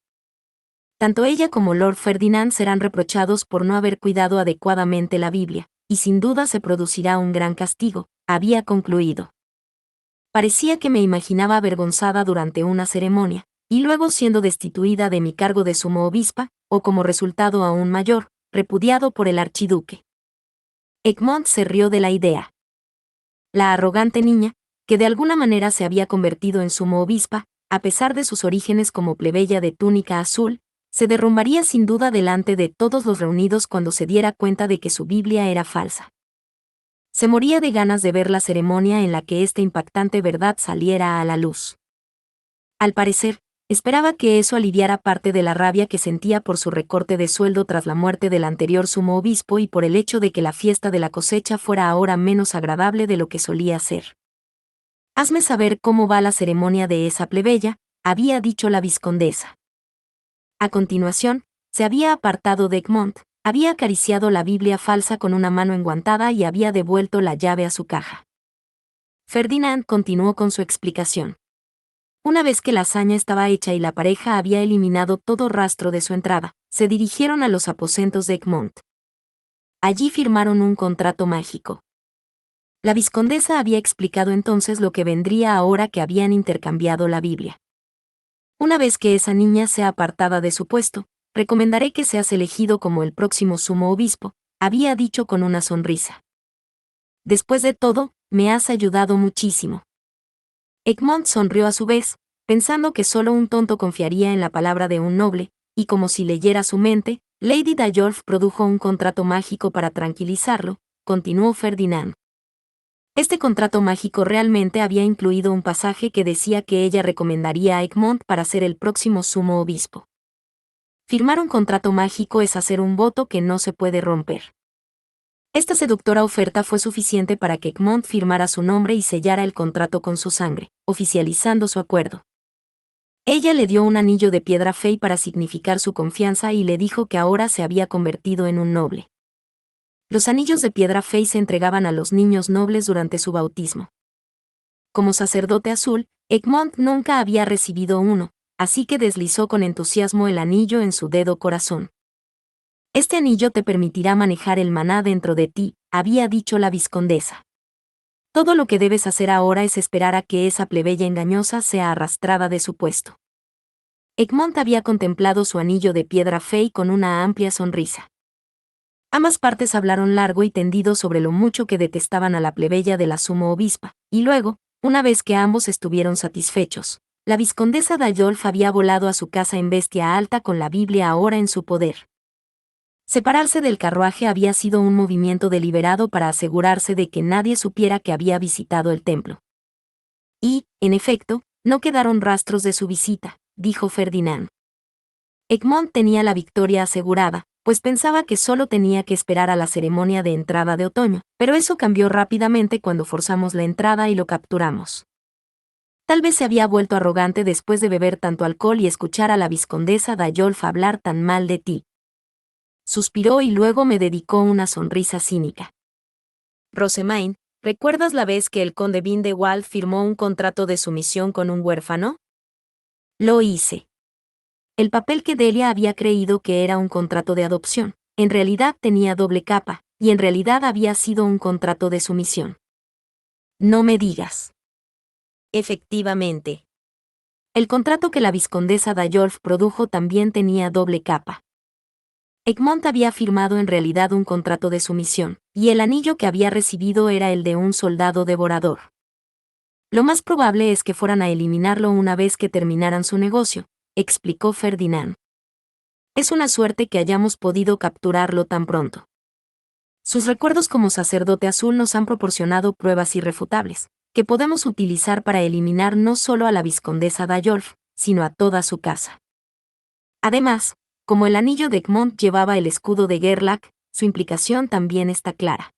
Tanto ella como Lord Ferdinand serán reprochados por no haber cuidado adecuadamente la Biblia, y sin duda se producirá un gran castigo, había concluido. Parecía que me imaginaba avergonzada durante una ceremonia, y luego siendo destituida de mi cargo de sumo obispa, o como resultado aún mayor, repudiado por el archiduque. Egmont se rió de la idea. La arrogante niña, que de alguna manera se había convertido en sumo obispa, a pesar de sus orígenes como plebeya de túnica azul, se derrumbaría sin duda delante de todos los reunidos cuando se diera cuenta de que su Biblia era falsa. Se moría de ganas de ver la ceremonia en la que esta impactante verdad saliera a la luz. Al parecer, esperaba que eso aliviara parte de la rabia que sentía por su recorte de sueldo tras la muerte del anterior sumo obispo y por el hecho de que la fiesta de la cosecha fuera ahora menos agradable de lo que solía ser. «Hazme saber cómo va la ceremonia de esa plebeya», había dicho la vizcondesa. A continuación, se había apartado de Egmont, había acariciado la Biblia falsa con una mano enguantada y había devuelto la llave a su caja. Ferdinand continuó con su explicación. Una vez que la hazaña estaba hecha y la pareja había eliminado todo rastro de su entrada, se dirigieron a los aposentos de Egmont. Allí firmaron un contrato mágico. La vizcondesa había explicado entonces lo que vendría ahora que habían intercambiado la Biblia. Una vez que esa niña sea apartada de su puesto, recomendaré que seas elegido como el próximo sumo obispo, había dicho con una sonrisa. Después de todo, me has ayudado muchísimo. Egmont sonrió a su vez, pensando que solo un tonto confiaría en la palabra de un noble, y como si leyera su mente, Lady Dayolf produjo un contrato mágico para tranquilizarlo, continuó Ferdinand. Este contrato mágico realmente había incluido un pasaje que decía que ella recomendaría a Egmont para ser el próximo sumo obispo. Firmar un contrato mágico es hacer un voto que no se puede romper. Esta seductora oferta fue suficiente para que Egmont firmara su nombre y sellara el contrato con su sangre, oficializando su acuerdo. Ella le dio un anillo de piedra fey para significar su confianza y le dijo que ahora se había convertido en un noble. Los anillos de piedra fey se entregaban a los niños nobles durante su bautismo. Como sacerdote azul, Egmont nunca había recibido uno, así que deslizó con entusiasmo el anillo en su dedo corazón. Este anillo te permitirá manejar el maná dentro de ti, había dicho la vizcondesa. Todo lo que debes hacer ahora es esperar a que esa plebeya engañosa sea arrastrada de su puesto. Egmont había contemplado su anillo de piedra fey con una amplia sonrisa. Ambas partes hablaron largo y tendido sobre lo mucho que detestaban a la plebeya de la sumo obispa, y luego, una vez que ambos estuvieron satisfechos, la vizcondesa Dayolf había volado a su casa en bestia alta con la Biblia ahora en su poder. Separarse del carruaje había sido un movimiento deliberado para asegurarse de que nadie supiera que había visitado el templo. Y, en efecto, no quedaron rastros de su visita, dijo Ferdinand. Egmont tenía la victoria asegurada, pues pensaba que solo tenía que esperar a la ceremonia de entrada de otoño, pero eso cambió rápidamente cuando forzamos la entrada y lo capturamos. Tal vez se había vuelto arrogante después de beber tanto alcohol y escuchar a la vizcondesa Dayolf hablar tan mal de ti. Suspiró y luego me dedicó una sonrisa cínica. Rosemaine, ¿recuerdas la vez que el conde Vindewald firmó un contrato de sumisión con un huérfano? Lo hice. El papel que Delia había creído que era un contrato de adopción, en realidad tenía doble capa, y en realidad había sido un contrato de sumisión. No me digas. Efectivamente. El contrato que la vizcondesa Dayolf produjo también tenía doble capa. Egmont había firmado en realidad un contrato de sumisión, y el anillo que había recibido era el de un soldado devorador. Lo más probable es que fueran a eliminarlo una vez que terminaran su negocio, explicó Ferdinand. Es una suerte que hayamos podido capturarlo tan pronto. Sus recuerdos como sacerdote azul nos han proporcionado pruebas irrefutables, que podemos utilizar para eliminar no solo a la vizcondesa d'Ayolf, sino a toda su casa. Además, como el anillo de Egmont llevaba el escudo de Gerlach, su implicación también está clara.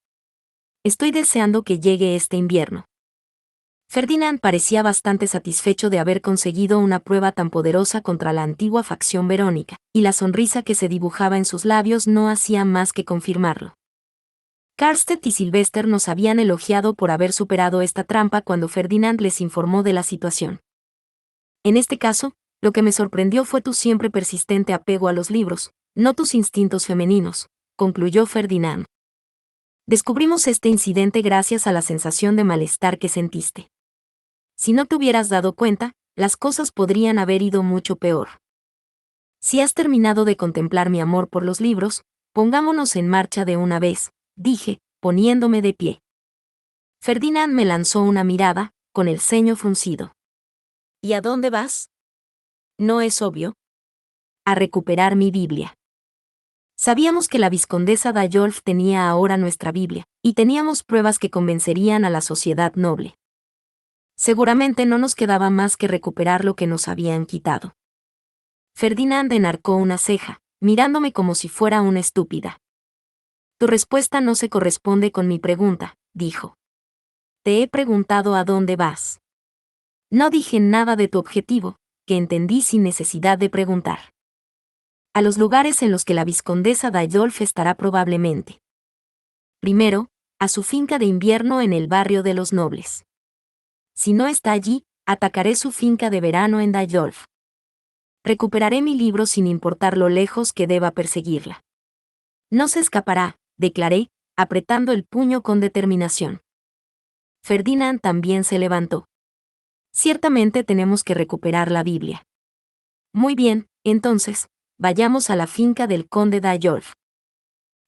Estoy deseando que llegue este invierno. Ferdinand parecía bastante satisfecho de haber conseguido una prueba tan poderosa contra la antigua facción verónica, y la sonrisa que se dibujaba en sus labios no hacía más que confirmarlo. Karstedt y Sylvester nos habían elogiado por haber superado esta trampa cuando Ferdinand les informó de la situación. En este caso, lo que me sorprendió fue tu siempre persistente apego a los libros, no tus instintos femeninos, concluyó Ferdinand. Descubrimos este incidente gracias a la sensación de malestar que sentiste. Si no te hubieras dado cuenta, las cosas podrían haber ido mucho peor. Si has terminado de contemplar mi amor por los libros, pongámonos en marcha de una vez, dije, poniéndome de pie. Ferdinand me lanzó una mirada, con el ceño fruncido. ¿Y a dónde vas? No es obvio. A recuperar mi Biblia. Sabíamos que la vizcondesa d'Ayolf tenía ahora nuestra Biblia, y teníamos pruebas que convencerían a la sociedad noble. Seguramente no nos quedaba más que recuperar lo que nos habían quitado. Ferdinand enarcó una ceja, mirándome como si fuera una estúpida. Tu respuesta no se corresponde con mi pregunta, dijo. Te he preguntado a dónde vas. No dije nada de tu objetivo, que entendí sin necesidad de preguntar. A los lugares en los que la vizcondesa d'Ayolf estará probablemente. Primero, a su finca de invierno en el barrio de los Nobles. Si no está allí, atacaré su finca de verano en d'Ayolf. Recuperaré mi libro sin importar lo lejos que deba perseguirla. No se escapará, declaré, apretando el puño con determinación. Ferdinand también se levantó. Ciertamente tenemos que recuperar la Biblia. Muy bien, entonces, vayamos a la finca del conde d'Ayolf.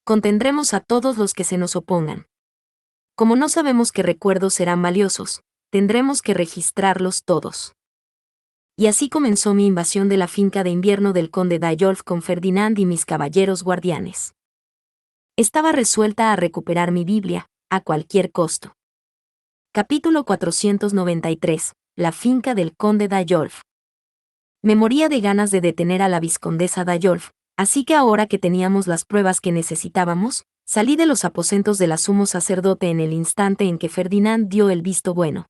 Contendremos a todos los que se nos opongan. Como no sabemos qué recuerdos serán valiosos, tendremos que registrarlos todos. Y así comenzó mi invasión de la finca de invierno del conde d'Ayolf con Ferdinand y mis caballeros guardianes. Estaba resuelta a recuperar mi Biblia, a cualquier costo. Capítulo 493. La finca del conde d'Ayolf. Me moría de ganas de detener a la vizcondesa d'Ayolf, así que ahora que teníamos las pruebas que necesitábamos, salí de los aposentos del sumo sacerdote en el instante en que Ferdinand dio el visto bueno.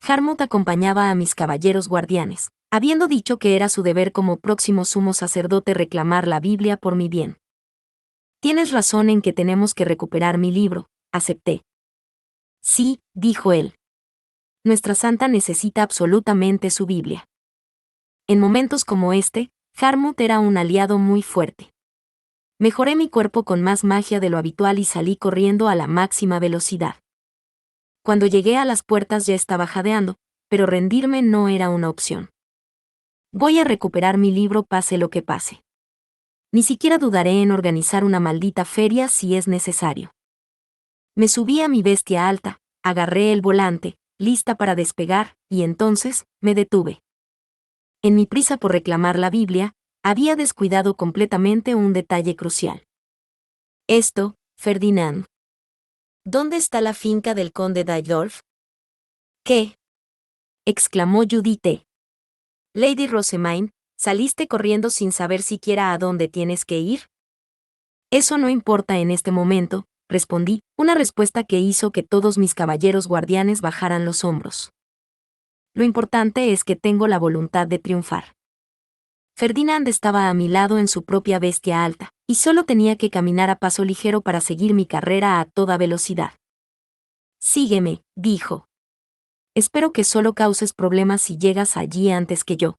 Harmut acompañaba a mis caballeros guardianes, habiendo dicho que era su deber como próximo sumo sacerdote reclamar la Biblia por mi bien. Tienes razón en que tenemos que recuperar mi libro, acepté. Sí, dijo él. Nuestra santa necesita absolutamente su Biblia. En momentos como este, Harmut era un aliado muy fuerte. Mejoré mi cuerpo con más magia de lo habitual y salí corriendo a la máxima velocidad. Cuando llegué a las puertas ya estaba jadeando, pero rendirme no era una opción. Voy a recuperar mi libro pase lo que pase. Ni siquiera dudaré en organizar una maldita feria si es necesario. Me subí a mi bestia alta, agarré el volante, lista para despegar, y entonces, me detuve. En mi prisa por reclamar la Biblia, había descuidado completamente un detalle crucial. Esto, Ferdinand. ¿Dónde está la finca del conde d'Ayolf? ¿Qué? Exclamó Judith. Lady Rosamine, ¿saliste corriendo sin saber siquiera a dónde tienes que ir? Eso no importa en este momento, respondí, una respuesta que hizo que todos mis caballeros guardianes bajaran los hombros. Lo importante es que tengo la voluntad de triunfar. Ferdinand estaba a mi lado en su propia bestia alta, y solo tenía que caminar a paso ligero para seguir mi carrera a toda velocidad. Sígueme, dijo. Espero que solo causes problemas si llegas allí antes que yo.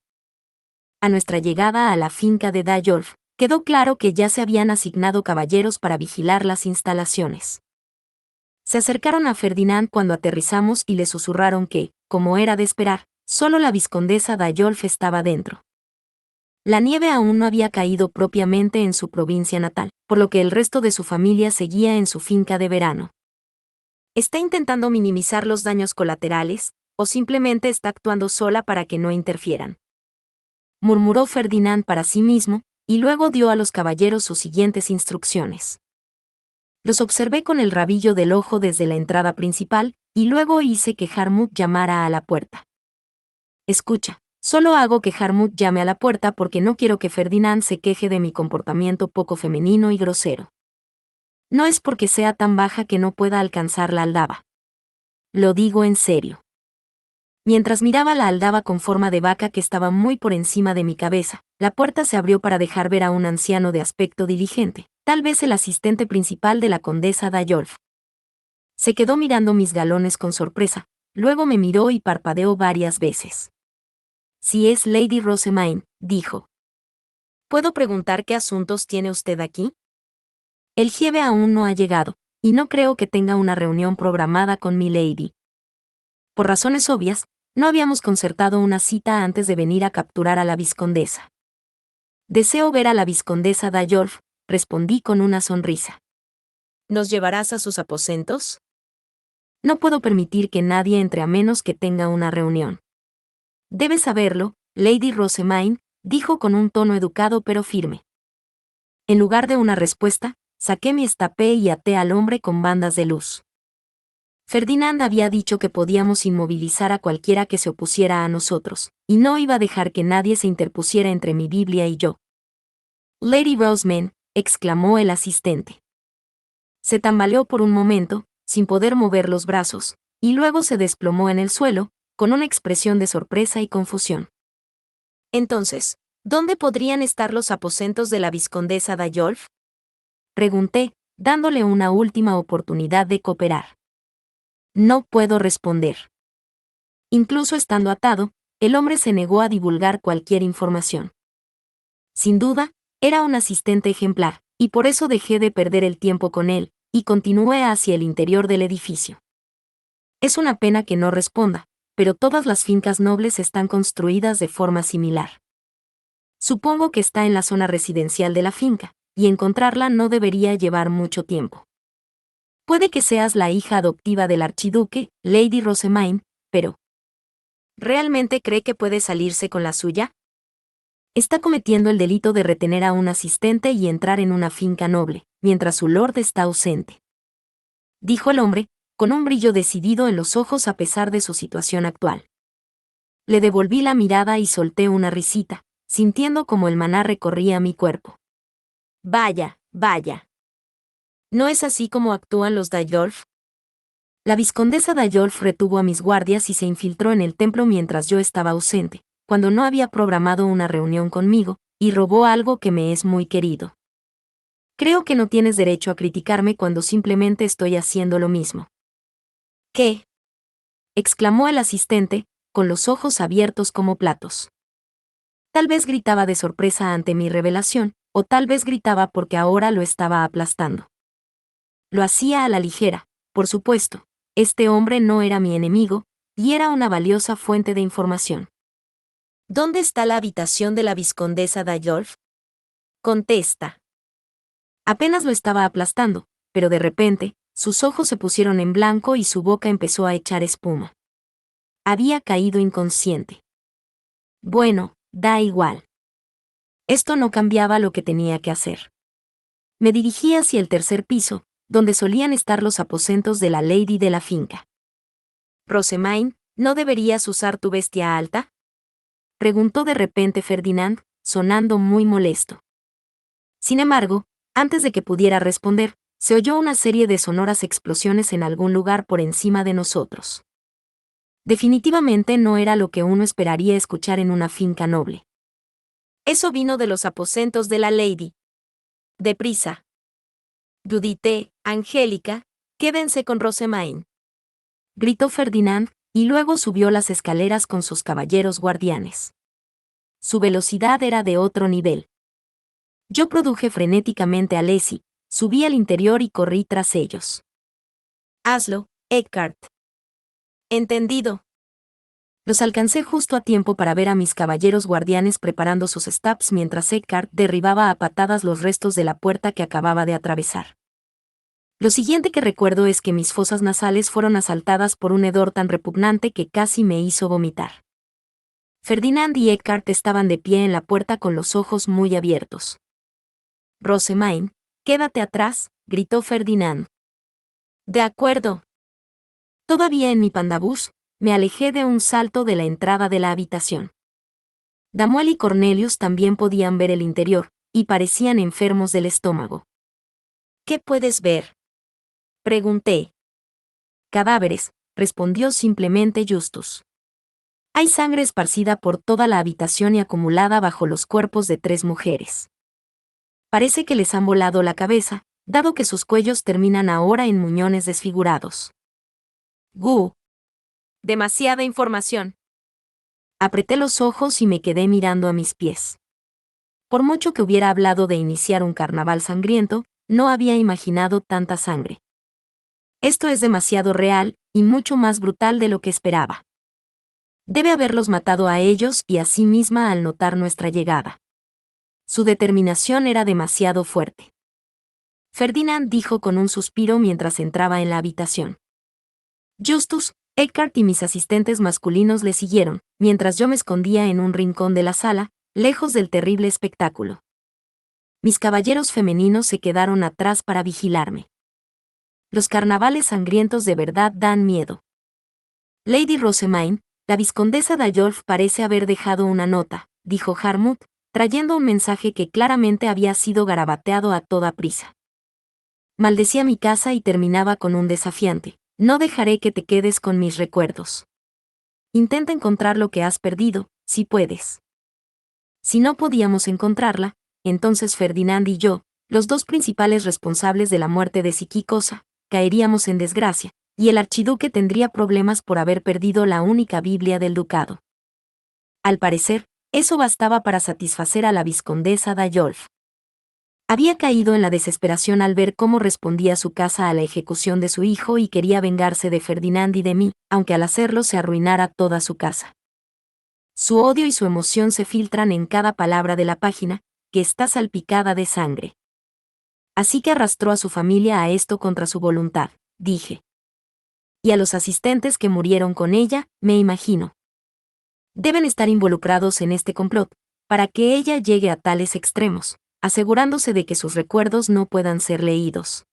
A nuestra llegada a la finca de d'Ayolf, quedó claro que ya se habían asignado caballeros para vigilar las instalaciones. Se acercaron a Ferdinand cuando aterrizamos y le susurraron que, como era de esperar, solo la vizcondesa d'Ayolf estaba dentro. La nieve aún no había caído propiamente en su provincia natal, por lo que el resto de su familia seguía en su finca de verano. ¿Está intentando minimizar los daños colaterales, o simplemente está actuando sola para que no interfieran? murmuró Ferdinand para sí mismo, y luego dio a los caballeros sus siguientes instrucciones. Los observé con el rabillo del ojo desde la entrada principal, y luego hice que Harmut llamara a la puerta. Escucha, solo hago que Harmut llame a la puerta porque no quiero que Ferdinand se queje de mi comportamiento poco femenino y grosero. No es porque sea tan baja que no pueda alcanzar la aldaba. Lo digo en serio. Mientras miraba la aldaba con forma de vaca que estaba muy por encima de mi cabeza, la puerta se abrió para dejar ver a un anciano de aspecto diligente, tal vez el asistente principal de la condesa Dayolf. Se quedó mirando mis galones con sorpresa, luego me miró y parpadeó varias veces. Si es Lady Rosemaine, dijo. ¿Puedo preguntar qué asuntos tiene usted aquí? El jefe aún no ha llegado, y no creo que tenga una reunión programada con mi lady. Por razones obvias, no habíamos concertado una cita antes de venir a capturar a la vizcondesa. Deseo ver a la vizcondesa Dayolf, respondí con una sonrisa. ¿Nos llevarás a sus aposentos? No puedo permitir que nadie entre a menos que tenga una reunión. Debes saberlo, Lady Rosemaine, dijo con un tono educado pero firme. En lugar de una respuesta, saqué mi estapé y até al hombre con bandas de luz. Ferdinand había dicho que podíamos inmovilizar a cualquiera que se opusiera a nosotros, y no iba a dejar que nadie se interpusiera entre mi Biblia y yo. Lady Rosemaine, exclamó el asistente. Se tambaleó por un momento, sin poder mover los brazos, y luego se desplomó en el suelo, con una expresión de sorpresa y confusión. Entonces, ¿dónde podrían estar los aposentos de la vizcondesa Dayolf? Pregunté, dándole una última oportunidad de cooperar. No puedo responder. Incluso estando atado, el hombre se negó a divulgar cualquier información. Sin duda, era un asistente ejemplar, y por eso dejé de perder el tiempo con él, y continué hacia el interior del edificio. Es una pena que no responda, pero todas las fincas nobles están construidas de forma similar. Supongo que está en la zona residencial de la finca, y encontrarla no debería llevar mucho tiempo. Puede que seas la hija adoptiva del archiduque, Lady Rosemaine, pero ¿realmente cree que puede salirse con la suya? Está cometiendo el delito de retener a un asistente y entrar en una finca noble, mientras su lord está ausente. Dijo el hombre, con un brillo decidido en los ojos a pesar de su situación actual. Le devolví la mirada y solté una risita, sintiendo como el maná recorría mi cuerpo. Vaya, vaya. ¿No es así como actúan los Dayolf? La vizcondesa Dayolf retuvo a mis guardias y se infiltró en el templo mientras yo estaba ausente, cuando no había programado una reunión conmigo, y robó algo que me es muy querido. Creo que no tienes derecho a criticarme cuando simplemente estoy haciendo lo mismo. ¿Qué? Exclamó el asistente, con los ojos abiertos como platos. Tal vez gritaba de sorpresa ante mi revelación, o tal vez gritaba porque ahora lo estaba aplastando. Lo hacía a la ligera, por supuesto. Este hombre no era mi enemigo, y era una valiosa fuente de información. ¿Dónde está la habitación de la vizcondesa Dayolf? Contesta. Apenas lo estaba aplastando, pero de repente, sus ojos se pusieron en blanco y su boca empezó a echar espuma. Había caído inconsciente. Bueno, da igual. Esto no cambiaba lo que tenía que hacer. Me dirigí hacia el tercer piso, donde solían estar los aposentos de la lady de la finca. Rosemaine, ¿no deberías usar tu bestia alta? Preguntó de repente Ferdinand, sonando muy molesto. Sin embargo, antes de que pudiera responder, se oyó una serie de sonoras explosiones en algún lugar por encima de nosotros. Definitivamente no era lo que uno esperaría escuchar en una finca noble. Eso vino de los aposentos de la lady. Deprisa. Judith, Angélica, quédense con Rosemaine. Gritó Ferdinand, y luego subió las escaleras con sus caballeros guardianes. Su velocidad era de otro nivel. Yo produje frenéticamente a Leslie, subí al interior y corrí tras ellos. Hazlo, Eckhart. Entendido. Los alcancé justo a tiempo para ver a mis caballeros guardianes preparando sus stabs mientras Eckhart derribaba a patadas los restos de la puerta que acababa de atravesar. Lo siguiente que recuerdo es que mis fosas nasales fueron asaltadas por un hedor tan repugnante que casi me hizo vomitar. Ferdinand y Eckhart estaban de pie en la puerta con los ojos muy abiertos. «Rossemain, quédate atrás», gritó Ferdinand. «De acuerdo». Todavía en mi pandabús, me alejé de un salto de la entrada de la habitación. Damuel y Cornelius también podían ver el interior, y parecían enfermos del estómago. «¿Qué puedes ver?», pregunté. «Cadáveres», respondió simplemente Justus. «Hay sangre esparcida por toda la habitación y acumulada bajo los cuerpos de 3 mujeres. Parece que les han volado la cabeza, dado que sus cuellos terminan ahora en muñones desfigurados». «¡Gu! Demasiada información». Apreté los ojos y me quedé mirando a mis pies. Por mucho que hubiera hablado de iniciar un carnaval sangriento, no había imaginado tanta sangre. Esto es demasiado real, y mucho más brutal de lo que esperaba. Debe haberlos matado a ellos y a sí misma al notar nuestra llegada. Su determinación era demasiado fuerte. Ferdinand dijo con un suspiro mientras entraba en la habitación. Justus, Eckhart y mis asistentes masculinos le siguieron, mientras yo me escondía en un rincón de la sala, lejos del terrible espectáculo. Mis caballeros femeninos se quedaron atrás para vigilarme. Los carnavales sangrientos de verdad dan miedo. Lady Rossemain, la vizcondesa d'Ayolf parece haber dejado una nota, dijo Harmut, trayendo un mensaje que claramente había sido garabateado a toda prisa. Maldecía mi casa y terminaba con un desafiante: «No dejaré que te quedes con mis recuerdos. Intenta encontrar lo que has perdido, si puedes». Si no podíamos encontrarla, entonces Ferdinand y yo, los 2 principales responsables de la muerte de Psiquicosa, caeríamos en desgracia, y el archiduque tendría problemas por haber perdido la única Biblia del ducado. Al parecer, eso bastaba para satisfacer a la vizcondesa d'Ayolf. Había caído en la desesperación al ver cómo respondía su casa a la ejecución de su hijo y quería vengarse de Ferdinand y de mí, aunque al hacerlo se arruinara toda su casa. Su odio y su emoción se filtran en cada palabra de la página, que está salpicada de sangre. Así que arrastró a su familia a esto contra su voluntad, dije. Y a los asistentes que murieron con ella, me imagino. Deben estar involucrados en este complot, para que ella llegue a tales extremos, asegurándose de que sus recuerdos no puedan ser leídos.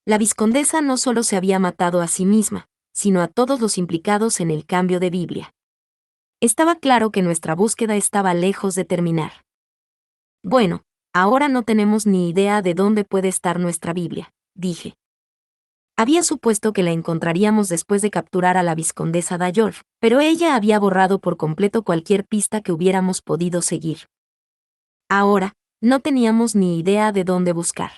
La vizcondesa no solo se había matado a sí misma, sino a todos los implicados en el cambio de Biblia. Estaba claro que nuestra búsqueda estaba lejos de terminar. Bueno, ahora no tenemos ni idea de dónde puede estar nuestra Biblia, dije. Había supuesto que la encontraríamos después de capturar a la vizcondesa d'Ayolf, pero ella había borrado por completo cualquier pista que hubiéramos podido seguir. Ahora, no teníamos ni idea de dónde buscar.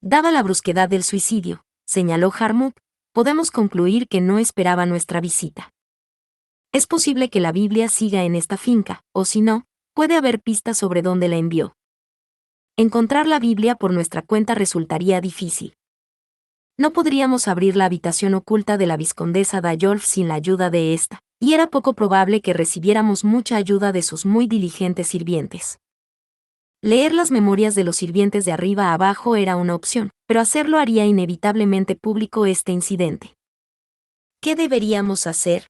Dada la brusquedad del suicidio, señaló Harmut, podemos concluir que no esperaba nuestra visita. Es posible que la Biblia siga en esta finca, o si no, puede haber pistas sobre dónde la envió. Encontrar la Biblia por nuestra cuenta resultaría difícil. No podríamos abrir la habitación oculta de la vizcondesa d'Ayolf sin la ayuda de esta, y era poco probable que recibiéramos mucha ayuda de sus muy diligentes sirvientes. Leer las memorias de los sirvientes de arriba a abajo era una opción, pero hacerlo haría inevitablemente público este incidente. ¿Qué deberíamos hacer?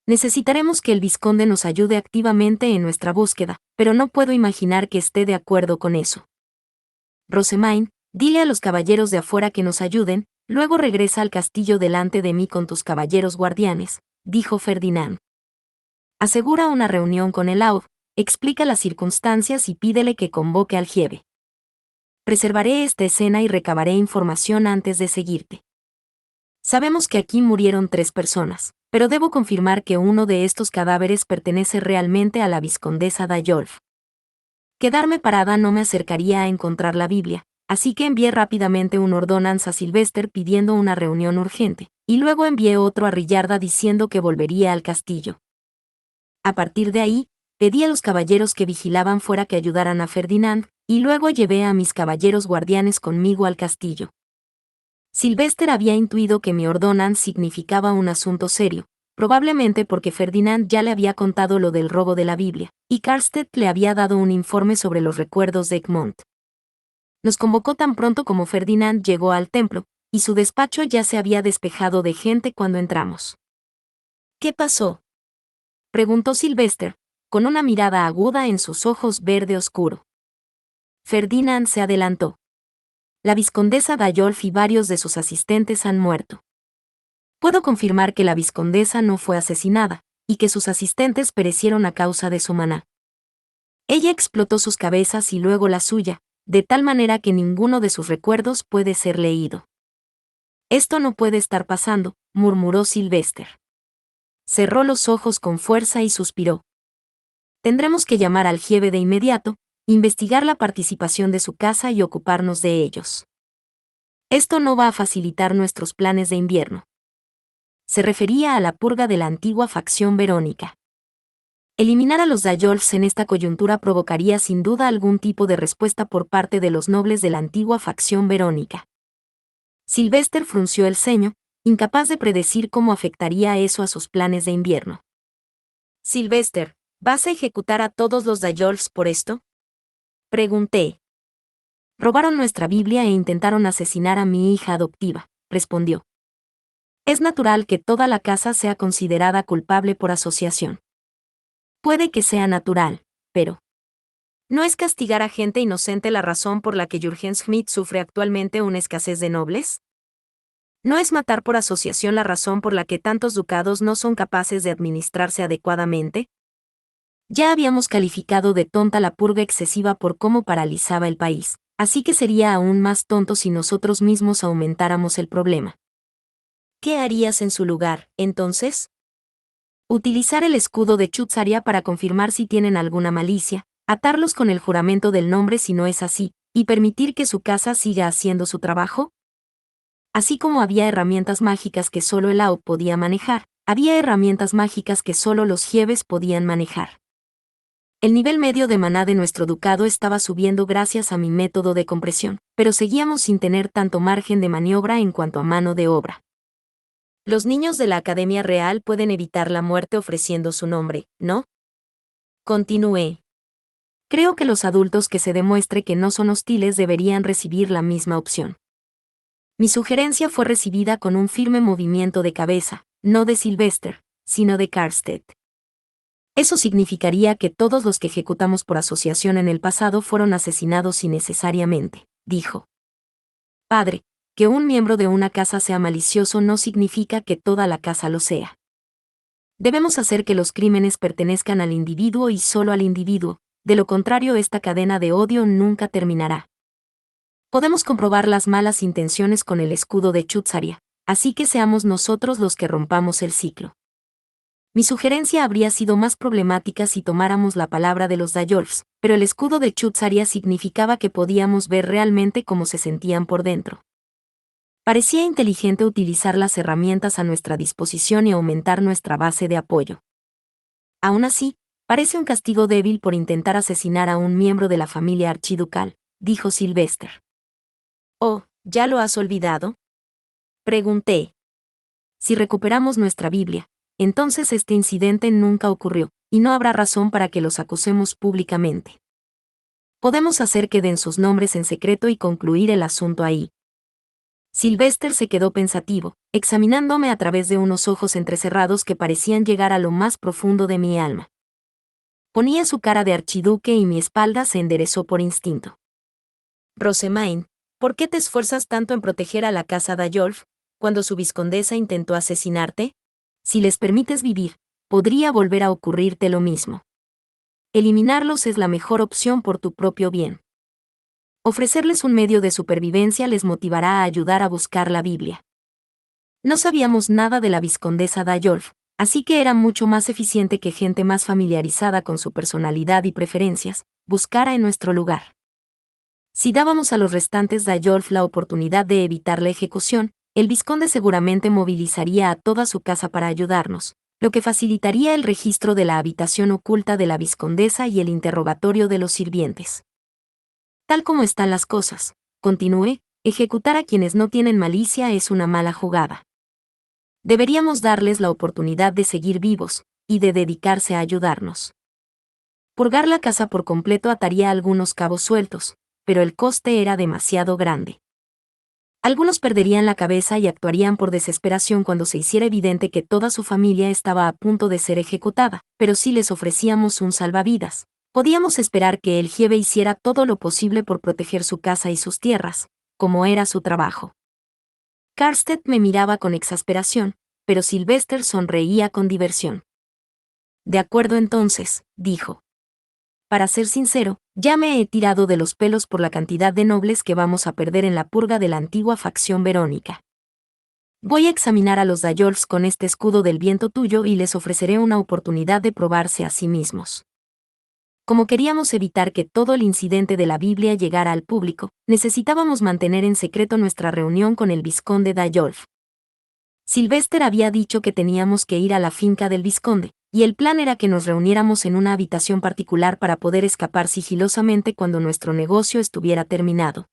Necesitaremos que el vizconde nos ayude activamente en nuestra búsqueda, pero no puedo imaginar que esté de acuerdo con eso. Rossemain, dile a los caballeros de afuera que nos ayuden, luego regresa al castillo delante de mí con tus caballeros guardianes, dijo Ferdinand. Asegura una reunión con el Aud, explica las circunstancias y pídele que convoque al Giebe. Preservaré esta escena y recabaré información antes de seguirte. Sabemos que aquí murieron 3 personas, pero debo confirmar que uno de estos cadáveres pertenece realmente a la vizcondesa d'Ayolf. Quedarme parada no me acercaría a encontrar la Biblia, así que envié rápidamente un ordonanza a Sylvester pidiendo una reunión urgente, y luego envié otro a Rillarda diciendo que volvería al castillo. A partir de ahí, pedí a los caballeros que vigilaban fuera que ayudaran a Ferdinand, y luego llevé a mis caballeros guardianes conmigo al castillo. Sylvester había intuido que mi ordonanza significaba un asunto serio, probablemente porque Ferdinand ya le había contado lo del robo de la Biblia, y Karstedt le había dado un informe sobre los recuerdos de Egmont. Nos convocó tan pronto como Ferdinand llegó al templo, y su despacho ya se había despejado de gente cuando entramos. ¿Qué pasó? Preguntó Sylvester, con una mirada aguda en sus ojos verde oscuro. Ferdinand se adelantó. La vizcondesa Dayolf y varios de sus asistentes han muerto. Puedo confirmar que la vizcondesa no fue asesinada, y que sus asistentes perecieron a causa de su maná. Ella explotó sus cabezas y luego la suya, de tal manera que ninguno de sus recuerdos puede ser leído. Esto no puede estar pasando, murmuró Sylvester. Cerró los ojos con fuerza y suspiró. Tendremos que llamar al Giebe de inmediato, investigar la participación de su casa y ocuparnos de ellos. Esto no va a facilitar nuestros planes de invierno. Se refería a la purga de la antigua facción verónica. Eliminar a los Dayolfs en esta coyuntura provocaría sin duda algún tipo de respuesta por parte de los nobles de la antigua facción verónica. Sylvester frunció el ceño, incapaz de predecir cómo afectaría eso a sus planes de invierno. Sylvester, ¿vas a ejecutar a todos los Dayolfs por esto? Pregunté. Robaron nuestra Biblia e intentaron asesinar a mi hija adoptiva, respondió. Es natural que toda la casa sea considerada culpable por asociación. Puede que sea natural, pero ¿no es castigar a gente inocente la razón por la que Jürgen Schmidt sufre actualmente una escasez de nobles? ¿No es matar por asociación la razón por la que tantos ducados no son capaces de administrarse adecuadamente? Ya habíamos calificado de tonta la purga excesiva por cómo paralizaba el país, así que sería aún más tonto si nosotros mismos aumentáramos el problema. ¿Qué harías en su lugar, entonces? Utilizar el escudo de Chutzaria para confirmar si tienen alguna malicia, atarlos con el juramento del nombre si no es así, y permitir que su casa siga haciendo su trabajo. Así como había herramientas mágicas que solo el AO podía manejar, había herramientas mágicas que solo los Giebes podían manejar. El nivel medio de maná de nuestro ducado estaba subiendo gracias a mi método de compresión, pero seguíamos sin tener tanto margen de maniobra en cuanto a mano de obra. Los niños de la Academia Real pueden evitar la muerte ofreciendo su nombre, ¿no? Continué. Creo que los adultos que se demuestre que no son hostiles deberían recibir la misma opción. Mi sugerencia fue recibida con un firme movimiento de cabeza, no de Sylvester, sino de Karstedt. Eso significaría que todos los que ejecutamos por asociación en el pasado fueron asesinados innecesariamente, dijo. Padre, que un miembro de una casa sea malicioso no significa que toda la casa lo sea. Debemos hacer que los crímenes pertenezcan al individuo y solo al individuo, de lo contrario esta cadena de odio nunca terminará. Podemos comprobar las malas intenciones con el escudo de Chutzaria, así que seamos nosotros los que rompamos el ciclo. Mi sugerencia habría sido más problemática si tomáramos la palabra de los Dayolfs, pero el escudo de Chutzaria significaba que podíamos ver realmente cómo se sentían por dentro. Parecía inteligente utilizar las herramientas a nuestra disposición y aumentar nuestra base de apoyo. Aún así, parece un castigo débil por intentar asesinar a un miembro de la familia archiducal, dijo Sylvester. Oh, ¿ya lo has olvidado? Pregunté. Si recuperamos nuestra Biblia, entonces este incidente nunca ocurrió, y no habrá razón para que los acusemos públicamente. Podemos hacer que den sus nombres en secreto y concluir el asunto ahí. Sylvester se quedó pensativo, examinándome a través de unos ojos entrecerrados que parecían llegar a lo más profundo de mi alma. Ponía su cara de archiduque y mi espalda se enderezó por instinto. Rosemaine, ¿por qué te esfuerzas tanto en proteger a la casa Dayolf, cuando su vizcondesa intentó asesinarte? Si les permites vivir, podría volver a ocurrirte lo mismo. Eliminarlos es la mejor opción por tu propio bien. Ofrecerles un medio de supervivencia les motivará a ayudar a buscar la Biblia. No sabíamos nada de la vizcondesa Dayolf, así que era mucho más eficiente que gente más familiarizada con su personalidad y preferencias buscara en nuestro lugar. Si dábamos a los restantes Dayolf la oportunidad de evitar la ejecución, el vizconde seguramente movilizaría a toda su casa para ayudarnos, lo que facilitaría el registro de la habitación oculta de la vizcondesa y el interrogatorio de los sirvientes. Tal como están las cosas, continué, ejecutar a quienes no tienen malicia es una mala jugada. Deberíamos darles la oportunidad de seguir vivos, y de dedicarse a ayudarnos. Purgar la casa por completo ataría algunos cabos sueltos, pero el coste era demasiado grande. Algunos perderían la cabeza y actuarían por desesperación cuando se hiciera evidente que toda su familia estaba a punto de ser ejecutada, pero si les ofrecíamos un salvavidas, podíamos esperar que el Giebe hiciera todo lo posible por proteger su casa y sus tierras, como era su trabajo. Karstedt me miraba con exasperación, pero Sylvester sonreía con diversión. De acuerdo entonces, dijo. Para ser sincero, ya me he tirado de los pelos por la cantidad de nobles que vamos a perder en la purga de la antigua facción verónica. Voy a examinar a los Dayolfs con este escudo del viento tuyo y les ofreceré una oportunidad de probarse a sí mismos. Como queríamos evitar que todo el incidente de la Biblia llegara al público, necesitábamos mantener en secreto nuestra reunión con el vizconde Dayolf. Sylvester había dicho que teníamos que ir a la finca del vizconde, y el plan era que nos reuniéramos en una habitación particular para poder escapar sigilosamente cuando nuestro negocio estuviera terminado.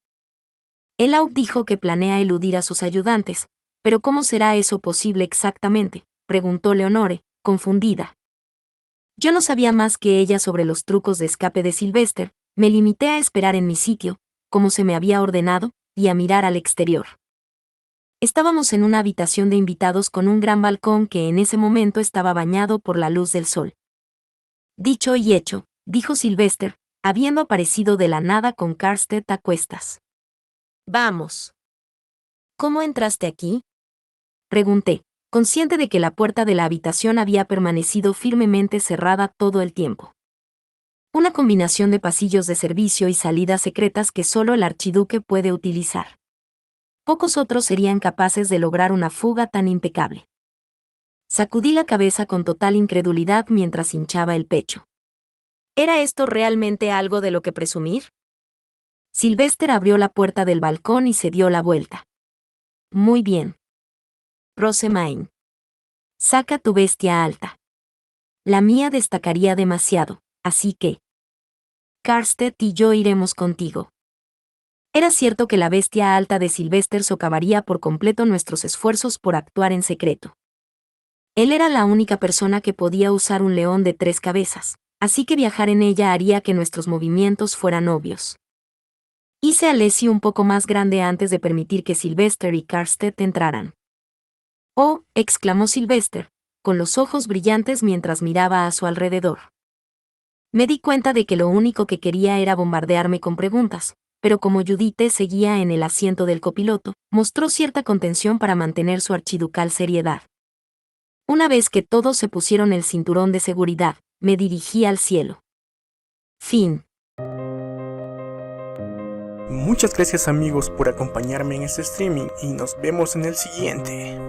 Elaud dijo que planea eludir a sus ayudantes, pero ¿cómo será eso posible exactamente?, preguntó Leonore, confundida. Yo no sabía más que ella sobre los trucos de escape de Sylvester, me limité a esperar en mi sitio, como se me había ordenado, y a mirar al exterior. Estábamos en una habitación de invitados con un gran balcón que en ese momento estaba bañado por la luz del sol. Dicho y hecho, dijo Sylvester, habiendo aparecido de la nada con Karstedt a cuestas. Vamos. ¿Cómo entraste aquí? Pregunté, consciente de que la puerta de la habitación había permanecido firmemente cerrada todo el tiempo. Una combinación de pasillos de servicio y salidas secretas que solo el archiduque puede utilizar. Pocos otros serían capaces de lograr una fuga tan impecable. Sacudí la cabeza con total incredulidad mientras hinchaba el pecho. ¿Era esto realmente algo de lo que presumir? Sylvester abrió la puerta del balcón y se dio la vuelta. Muy bien. Prosemain. Saca tu bestia alta. La mía destacaría demasiado, así que Karstedt y yo iremos contigo. Era cierto que la bestia alta de Sylvester socavaría por completo nuestros esfuerzos por actuar en secreto. Él era la única persona que podía usar un león de 3 cabezas, así que viajar en ella haría que nuestros movimientos fueran obvios. Hice a Leslie un poco más grande antes de permitir que Sylvester y Karstedt entraran. ¡Oh!, exclamó Sylvester, con los ojos brillantes mientras miraba a su alrededor. Me di cuenta de que lo único que quería era bombardearme con preguntas, pero como Judith seguía en el asiento del copiloto, mostró cierta contención para mantener su archiducal seriedad. Una vez que todos se pusieron el cinturón de seguridad, me dirigí al cielo. Fin. Muchas gracias amigos por acompañarme en este streaming y nos vemos en el siguiente.